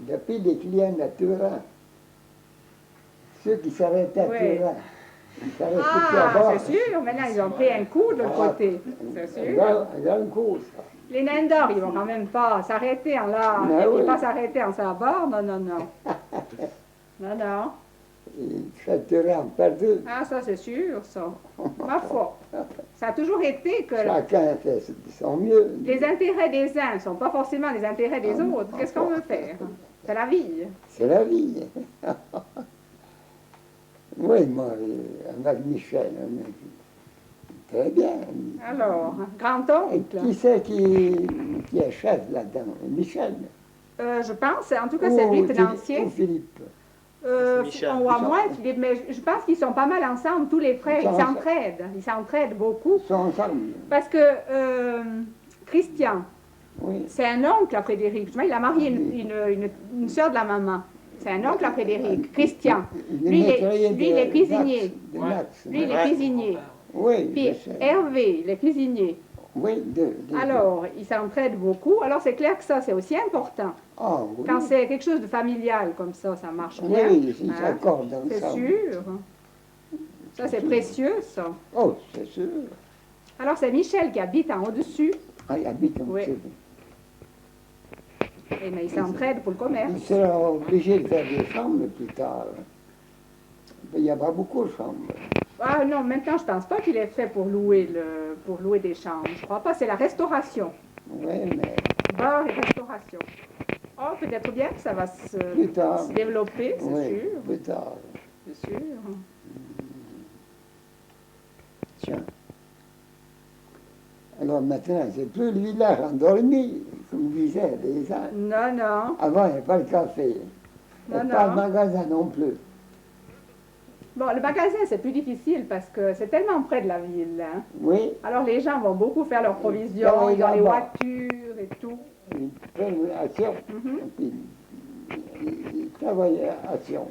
depuis les clients de Turin, ceux qui s'arrêtaient à Oui. Turin, ils s'arrêtaient plus à Ah, bord. c'est sûr. Maintenant, ils ont pris un coup de l'autre côté. C'est sûr. Un grand coup, ça. Les nains d'or, ils vont quand même pas s'arrêter en là, Mais et puis oui. pas s'arrêter en ça à bord. Non, non, non. Non, non. Ils fait Turin perdu. Ah, ça, c'est sûr, ça. Ma foi. Ça a toujours été que Chacun fait son mieux. les intérêts des uns ne sont pas forcément les intérêts des autres. Qu'est-ce qu'on veut faire? C'est la vie. C'est la vie. Oui, moi, avec Michel, on est très bien. Alors, Et grand-oncle, qui c'est qui est chef là-dedans? Michel? je pense, en tout cas, c'est lui, Ou tenancier. ou Philippe? C'est Michel. On voit moins Philippe, mais je pense qu'ils sont pas mal ensemble, tous les frères. Ils sont Ils s'entraident beaucoup. Ils sont ensemble. Parce que Christian, Oui. c'est un oncle à Frédéric. Justement, il a marié une sœur de la maman. C'est un oncle à Frédéric, Christian. Lui, il est cuisinier. De Ouais. Nax. Lui, il est Ouais. cuisinier. Oui, Puis je sais. Hervé, il est cuisinier. Oui, deux. Alors, ils s'entraident beaucoup. Alors, c'est clair que ça, c'est aussi important. Ah, oui. Quand c'est quelque chose de familial comme ça marche bien. Oui, ils hein. s'accordent C'est ensemble. sûr. Ça, c'est précieux, ça. Oh, c'est sûr. Alors, c'est Michel qui habite en au-dessus. Ah, il habite en Oui. dessous. Mais il s'entraide pour le commerce. Il sera obligé de faire des chambres plus tard. Il n'y a pas beaucoup de chambres. Ah non, maintenant, je pense pas qu'il est fait pour louer des chambres. Je crois pas. C'est la restauration. Oui, mais Bar et restauration. Oh, peut-être bien que ça va plus tard. se développer, c'est Oui, sûr. plus tard. C'est sûr. Tiens. Alors maintenant, c'est plus le village endormi, comme disaient les gens. Non, non. Avant, il n'y avait pas le café. Et Non, pas non. le magasin non plus. Bon, le magasin, c'est plus difficile parce que c'est tellement près de la ville. Hein. Oui, Alors, les gens vont beaucoup faire leurs provisions, Ah oui, ils ont les là-bas. voitures et tout. ils prennent action. Mhm. Et puis, ils travaillent à action.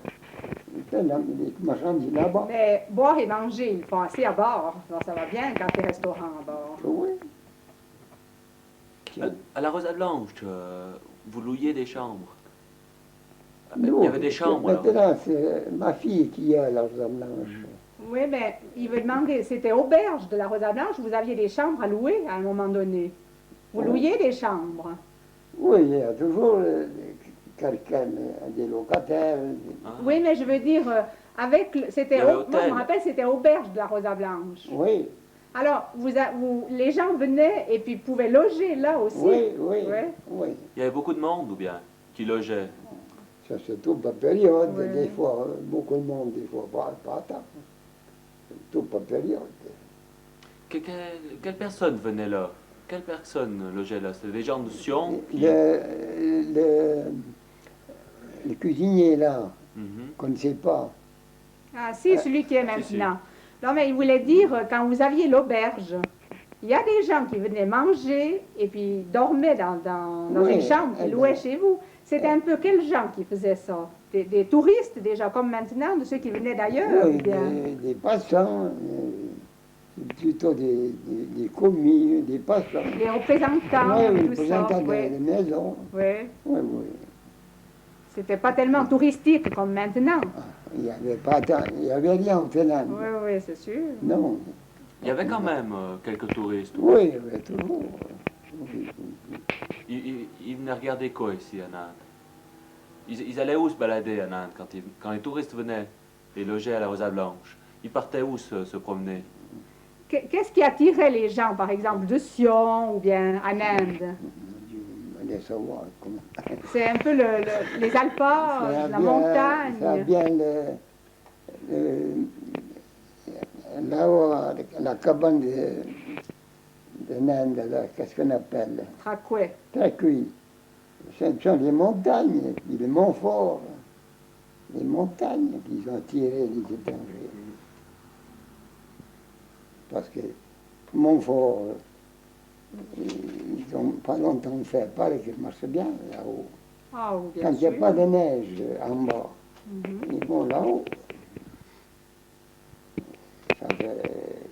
Ils prennent les marchandises là-bas. Mais boire et manger, ils font assez à bord. Alors, ça va bien quand il y a restaurant à bord. Oui. À la Rosa Blanche, vous louiez des chambres. Nous, Il y avait des chambres. alors. Maintenant, c'est ma fille qui a la Rosa Blanche. Oui, mais il veut demander, c'était auberge de la Rosa Blanche, vous aviez des chambres à louer à un moment donné. Vous Oui. louiez des chambres. Oui, il y a toujours quelqu'un, des locataires. Ah. Oui, mais je veux dire, c'était, Il y avait moi je hôtel. me rappelle, c'était auberge de la Rosa Blanche. Oui, Alors, les gens venaient et puis pouvaient loger là aussi. oui, oui, Ouais. oui. Il y avait beaucoup de monde ou bien qui logeait. Ça, c'est tout par période. Oui. Des fois, beaucoup de monde, des fois, pas tant. C'est tout par période. Quelle personne venait là? Quelle personne logeait là? C'était des gens de Sion qui... Le cuisinier, là, Mhm. qu'on ne sait pas. Ah si, celui qui est maintenant. Non, mais il voulait dire, quand vous aviez l'auberge, il y a des gens qui venaient manger et puis dormaient dans Oui, une chambre eh qu'ils ben. louaient chez vous. C'était un peu quels gens qui faisaient ça? Des touristes déjà, comme maintenant, de ceux qui venaient d'ailleurs? Oui, ou bien? des passants, plutôt des commis, des passants. Des représentants, Oui, tout les ça. représentants Oui, des maisons. oui. Oui, oui. C'était pas tellement touristique comme maintenant. Il n'y avait pas tant, il n'y avait rien au Ténan. Oui, oui, c'est sûr. Non. Il y avait quand même quelques touristes. Oui, mais toujours. Oui. Ils venaient regarder quoi ici à Nantes? Ils allaient où se balader à Nantes quand les touristes venaient et logeaient à la Rosa Blanche? Ils partaient où se promener? Qu'est-ce qui attirait les gens, par exemple, de Sion ou bien en Inde? Allez savoir comment. C'est un peu les alpages, Ça a la bien- montagne. Ça a bien là-haut, la cabane de Ninde, là, qu'est-ce qu'on appelle? Tracouet. Très cuit. Ce sont les montagnes, puis les Montfort. Les montagnes qu'ils ont tirées les étrangers. Parce que Montfort, ils n'ont pas longtemps fait, paraît qu'il marche bien là-haut. Ah, oui, bien Quand il n'y a sûr. pas de neige en bas, Mhm. ils vont là-haut. Ça fait-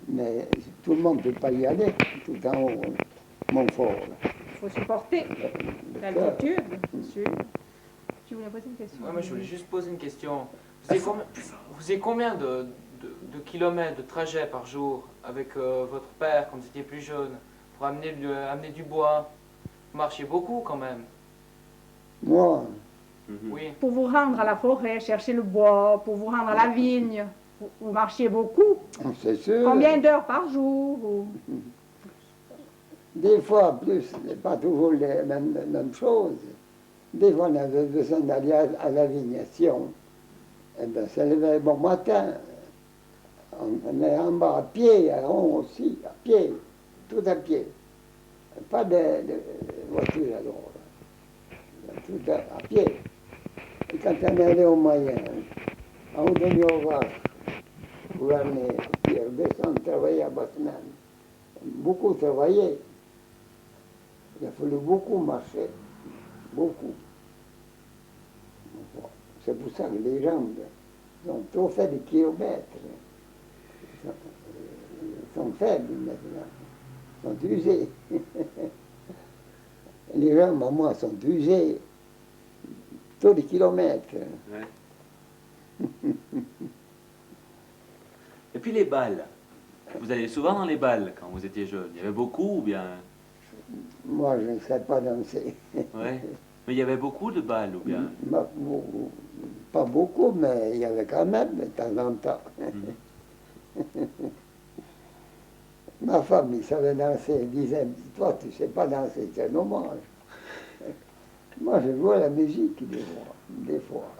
Mais tout le monde ne peut pas y aller, tout en haut, Montfort. là. Il faut supporter l'altitude, c'est sûr. Tu voulais poser une question? Ouais, moi, je voulais juste poser une question. Vous faisiez combien de kilomètres de trajet par jour avec votre père quand vous étiez plus jeune pour amener du bois? Vous marchiez beaucoup quand même. Moi, Mhm. Oui. Pour vous rendre à la forêt, chercher le bois, pour vous rendre à la vigne, vous marchiez beaucoup. c'est sûr. Combien d'heures par jour? Des fois plus, mais pas toujours les mêmes choses. Des fois, on avait besoin d'aller à la vignation. Eh bien, ça levait bon matin. On est en bas à pied, à Rome aussi, à pied, tout à pied. Pas de voiture alors. Tout à pied. Et quand on est allé au moyen, on donnait aux vaches pour amener, puis on descend travailler à Batman. Beaucoup travailler. Il a fallu beaucoup marcher. Beaucoup. C'est pour ça que les jambes ont trop fait de kilomètres. Ils sont faibles maintenant. Ils sont usés. Les jambes, à moi, sont usées. Trop de kilomètres. Ouais. Et puis les balles. Vous allez souvent dans les balles quand vous étiez jeune. Il y avait beaucoup ou bien... Moi, je ne sais pas danser. Ouais. Mais il y avait beaucoup de balles ou bien... Pas beaucoup, mais il y avait quand même de temps en temps. Ma femme, il savait danser, elle disait, toi, tu ne sais pas danser, c'est dommage. Moi, je jouais la musique des fois.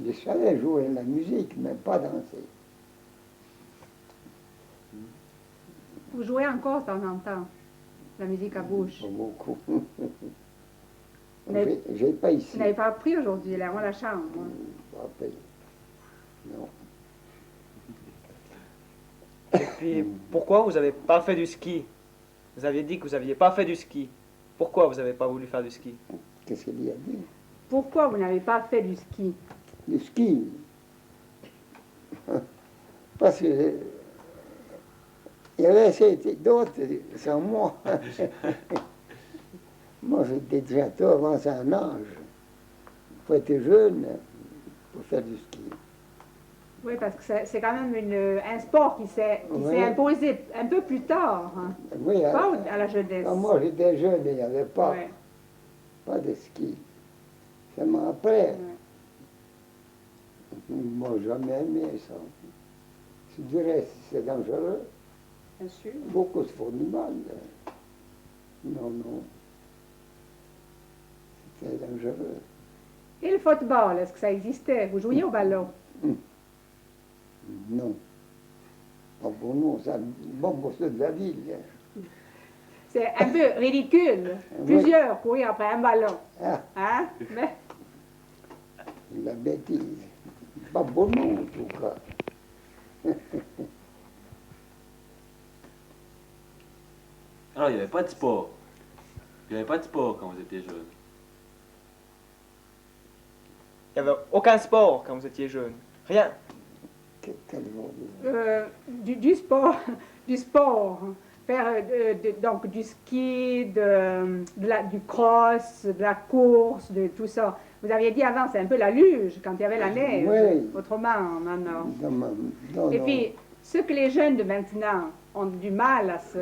Je savais jouer la musique, mais pas danser. Vous jouez encore de temps en temps, la musique à bouche. Pas beaucoup. Mais- J'ai pas ici. Vous n'avez pas appris aujourd'hui, là, on la chambre. Pas payé. Non. Et puis, pourquoi vous n'avez pas fait du ski? Vous aviez dit que vous n'aviez pas fait du ski. Pourquoi vous n'avez pas voulu faire du ski? Qu'est-ce qu'il y a dit? Pourquoi vous n'avez pas fait du ski? Le ski. Parce que il y avait d'autres sans moi. Moi, j'étais déjà trop avancé en âge. Il faut être jeune pour faire du ski. Oui, parce que c'est quand même un sport qui s'est Oui. imposé un peu plus tard, hein. Oui, Pas à la jeunesse. quand moi j'étais jeune, il n'y avait pas, Ouais, pas de ski. Seulement après, ouais. moi, j'ai jamais aimé ça. Je dirais, c'est dangereux. Bien sûr. Beaucoup se font du mal. Non, non. C'était dangereux. Et le football, est-ce que ça existait? Vous jouiez au ballon? Non. Pas pour nous, ça, bon pour ceux de la ville. C'est un peu ridicule. Oui. Plusieurs courir après un ballon. Ah, Hein? Mais la bêtise. Pas pour nous, en tout cas. Alors, il n'y avait pas de sport. Il n'y avait pas de sport quand vous étiez jeune. Il n'y avait aucun sport quand vous étiez jeune. Rien. Quel mot du sport, du sport. Faire donc du ski, du cross, de la course, de tout ça. Vous aviez dit avant, c'est un peu la luge quand il y avait la neige. Oui. Autrement, non. Non, Et non. puis, ce que les jeunes de maintenant ont du mal à se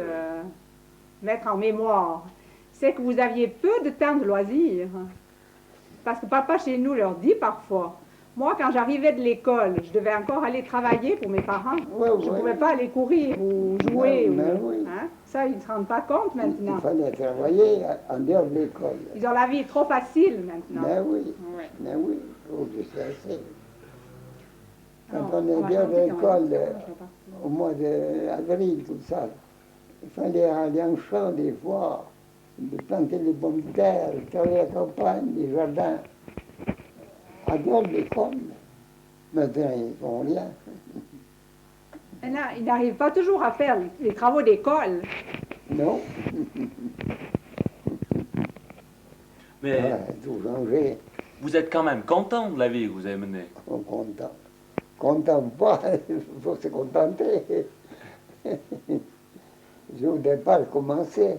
mettre en mémoire, c'est que vous aviez peu de temps de loisirs. Parce que papa chez nous leur dit parfois, moi quand j'arrivais de l'école, je devais encore aller travailler pour mes parents. Ouais, Je ne ouais. pouvais pas aller courir ou jouer. Mais oui. Hein? Ça, ils ne se rendent pas compte maintenant. Il fallait travailler en dehors de l'école. Ils ont la vie trop facile maintenant. Mais oui, Ouais. mais oui, oh, je sais assez. Quand Alors, on est va bien à chanter quand l'école, même. Je vais pas. au mois d'avril, tout ça, il fallait aller en champ des fois, de planter les pommes de terre, travailler à la campagne, les jardins, à dehors de l'école. Maintenant, ils ne font rien. Maintenant, ils n'arrivent pas toujours à faire les travaux d'école. Non, Mais voilà, tout changé, vous êtes quand même content de la vie que vous avez menée. on est content. Content ou pas, il faut se contenter. Je au départ commençais,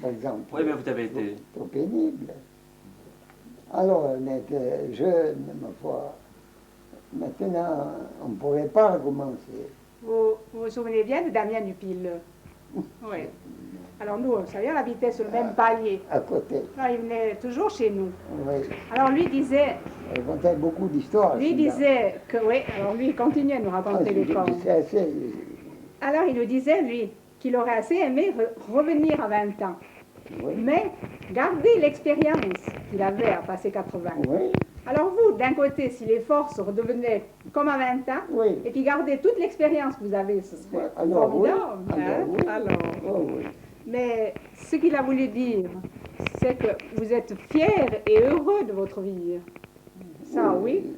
par exemple. Oui, mais vous avez été... Trop pénible. Alors, on était jeunes, ma foi. Maintenant, on ne pourrait pas recommencer. Vous souvenez bien de Damien Dupile? Oui. Alors nous, vous savez, on habitait sur le même palier. À côté. Alors, il venait toujours chez nous. Oui. Alors lui disait, Elle racontait beaucoup d'histoires. lui celui-là. disait que, oui, alors lui il continuait de nous Ah, raconter les je contes. sais assez. Alors il nous disait, lui, qu'il aurait assez aimé revenir à 20 ans. Oui. Mais gardez l'expérience qu'il avait à passer 80. Oui, Alors vous, d'un côté, si les forces redevenaient comme à 20 ans, oui. et puis gardez toute l'expérience que vous avez, ce serait Ouais, alors oui. formidable. Alors hein. oui. Alors, Oh, oui. mais ce qu'il a voulu dire, c'est que vous êtes fier et heureux de votre vie. Ça, oui.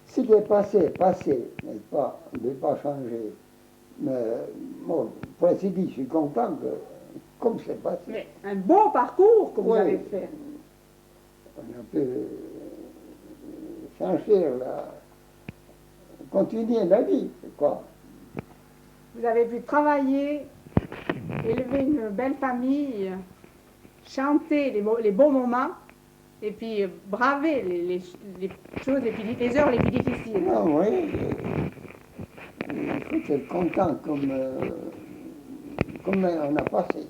Ce qui est passé, passé, n'est-ce pas? On ne peut pas changer. Mais bon, pour ainsi dire, je suis content que, comme c'est passé, Mais un beau parcours que vous Oui. avez fait. on peut changer, continuer la vie, quoi. Vous avez pu travailler, élever une belle famille, chanter les beaux moments, et puis braver les choses, les heures les plus difficiles. Ah oui, il faut être content comme on a passé.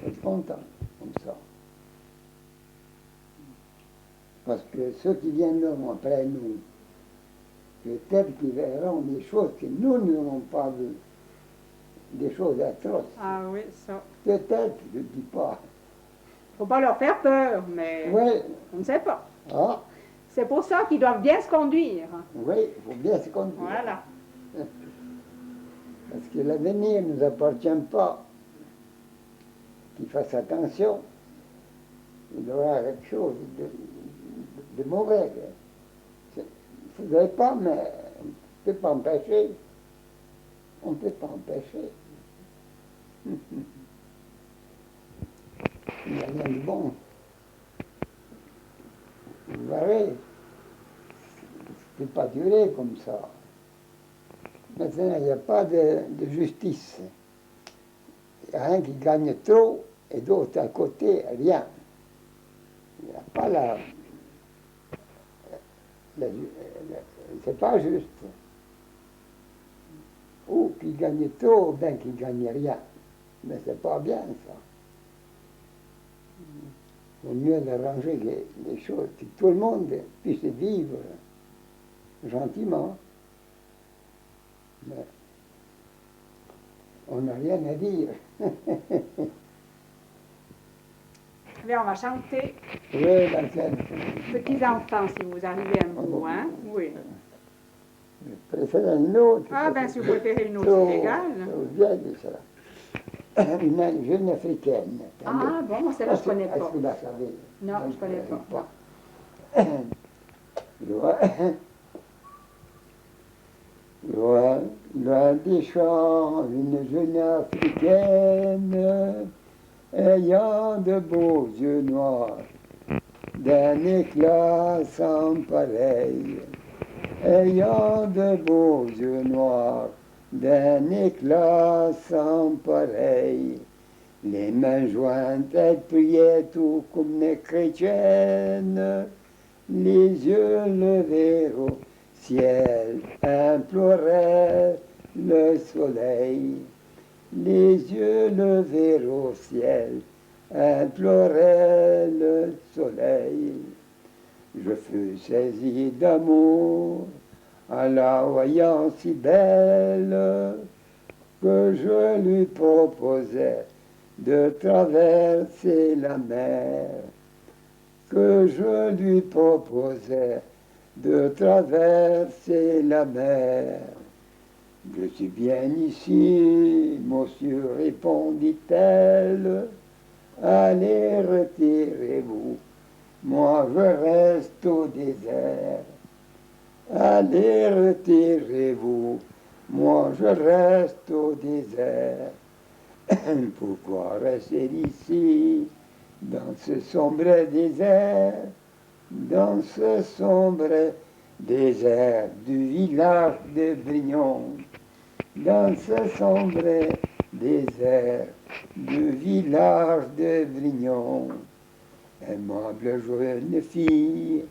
Être content, comme ça. Parce que ceux qui viendront après nous, peut-être qu'ils verront des choses que nous n'avons pas vues, des choses atroces. Ah oui, ça. Peut-être, je ne dis pas. Faut pas leur faire peur, mais Oui, on ne sait pas. ah, C'est pour ça qu'ils doivent bien se conduire. oui, il faut bien se conduire. Voilà. Parce que l'avenir ne nous appartient pas. Qu'il fasse attention, il y aura quelque chose de mauvais. Il ne faudrait pas, mais on ne peut pas empêcher. On ne peut pas empêcher. Il n'y a rien de bon. Vous verrez, ça ne peut pas durer comme ça. Maintenant, il n'y a pas de justice. Il y a un qui gagne trop et d'autres à côté, rien. Il n'y a pas c'est pas juste. Ou qui gagne trop, ou bien qui gagne rien. Mais c'est pas bien ça. Il vaut mieux d'arranger les choses, que tout le monde puisse vivre gentiment. Mais on n'a rien à dire. Allez, on va chanter Oui, la scène. Petits enfants, si vous arrivez un bout, hein? Oui. Je préfère une autre. Ah, ben, si vous préférez une autre, Trop- c'est égal. trop vieille, ça. Une jeune africaine. Ah, bon, celle-là, je connais Est-ce pas. que vous la savez? Non, je connais pas. Loin, loin des champs, une jeune africaine, ayant de beaux yeux noirs, d'un éclat sans pareil, ayant de beaux yeux noirs, d'un éclat sans pareil. Les mains jointes, elle priait tout comme les chrétiennes, les yeux levés au ciel, implorait le soleil. Les yeux levés au ciel, implorait le soleil. Je fus saisi d'amour en la voyant si belle que je lui proposais de traverser la mer, que je lui proposais de traverser la mer. Je suis bien ici, monsieur, répondit-elle. Allez, retirez-vous, moi je reste au désert. Allez, retirez-vous, moi je reste au désert. Pourquoi rester ici, dans ce sombre désert, dans ce sombre désert du village de Brignon, dans ce sombre désert du village de Brignon. Aimable jeune fille,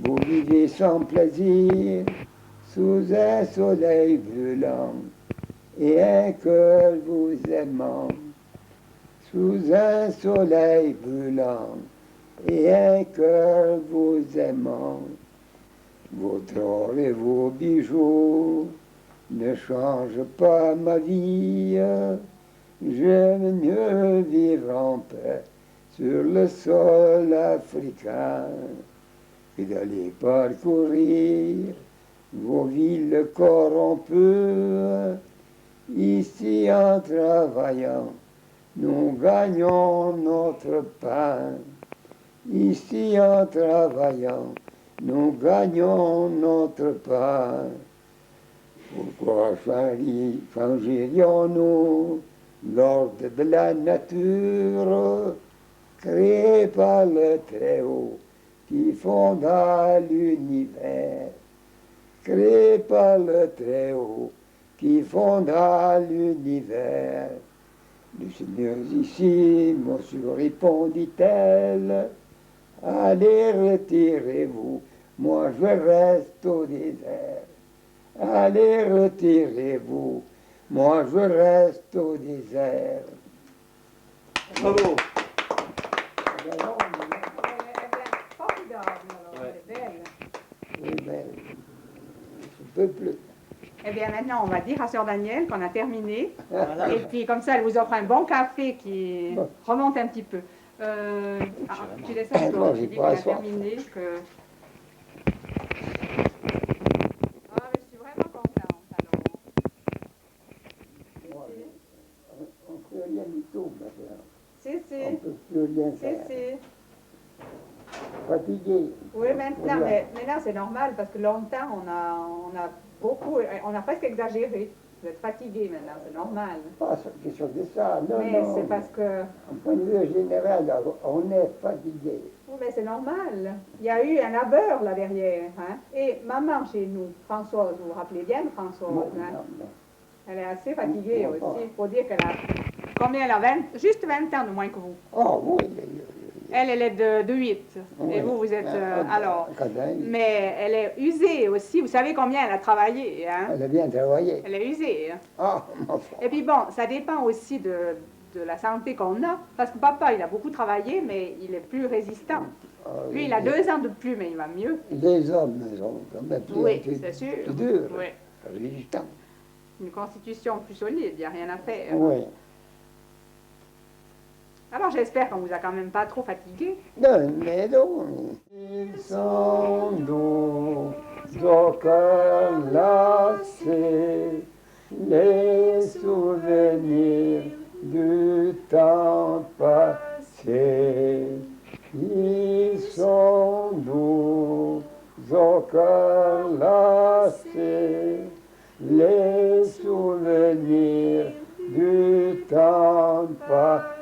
vous vivez sans plaisir, sous un soleil brûlant, et un cœur vous aimant, sous un soleil brûlant, et un cœur vous aimant. Votre or et vos bijoux ne changent pas ma vie, J'aime mieux vivre en paix sur le sol africain que d'aller parcourir vos villes corrompues. Ici, en travaillant, nous gagnons notre pain. Ici, en travaillant, nous gagnons notre pain. Pourquoi changerions-nous l'ordre de la nature créé par le Très-Haut qui fonda l'univers? Créé par le Très-Haut qui fonda l'univers. Le Seigneur ici, monsieur, répondit-elle, allez, retirez-vous, moi je reste au désert. Allez, retirez-vous, moi je reste au désert. Bravo. Elle est formidable, alors, Ouais. elle est belle. Oui, mais je ne peux plus. Eh bien, maintenant, on va dire à Sœur Danielle qu'on a terminé. Voilà. Et puis, comme ça, elle vous offre un bon café qui Bon. remonte un petit peu. Tu laisses ça, Moi, je j'ai dis pas qu'on a soif. terminé. Ah, mais je suis vraiment contente, alors. On ne peut rien du tout maintenant. Si, On ne si. peut plus rien Si, faire. si. Fatigué. Oui, maintenant, mais maintenant c'est normal parce que longtemps on a beaucoup, on a presque exagéré. Vous êtes fatigué maintenant, c'est normal. Pas question de ça, non, Mais non. c'est parce que, En point de vue général, on est fatigué. oui, mais c'est normal. Il y a eu un labeur là derrière. Hein? Et maman chez nous, Françoise, vous vous rappelez bien de Françoise, Non, hein? non, non. Elle est assez fatiguée Non, aussi. pas. Il faut dire qu'elle a, combien elle a 20, juste 20 ans de moins que vous. Oh oui, oui, oui. Elle est de 8. Oui. Et vous êtes, alors, Quand même, mais elle est usée aussi. Vous savez combien elle a travaillé, hein? elle a bien travaillé. Elle est usée. Hein? Ah, mon frère. Et puis bon, ça dépend aussi de la santé qu'on a, parce que papa, il a beaucoup travaillé, mais il est plus résistant. Ah, Lui, il a 2 ans de plus, mais il va mieux. Les hommes sont quand même plus, Oui, plus, c'est sûr. plus durs, Oui. résistants. Une constitution plus solide, il n'y a rien à faire. Oui. Alors j'espère qu'on vous a quand même pas trop fatigué. Non, mais non. Ils sont doux, au cœur lassé, les souvenirs du temps passé. Ils sont doux, au cœur lassé, les souvenirs du temps passé.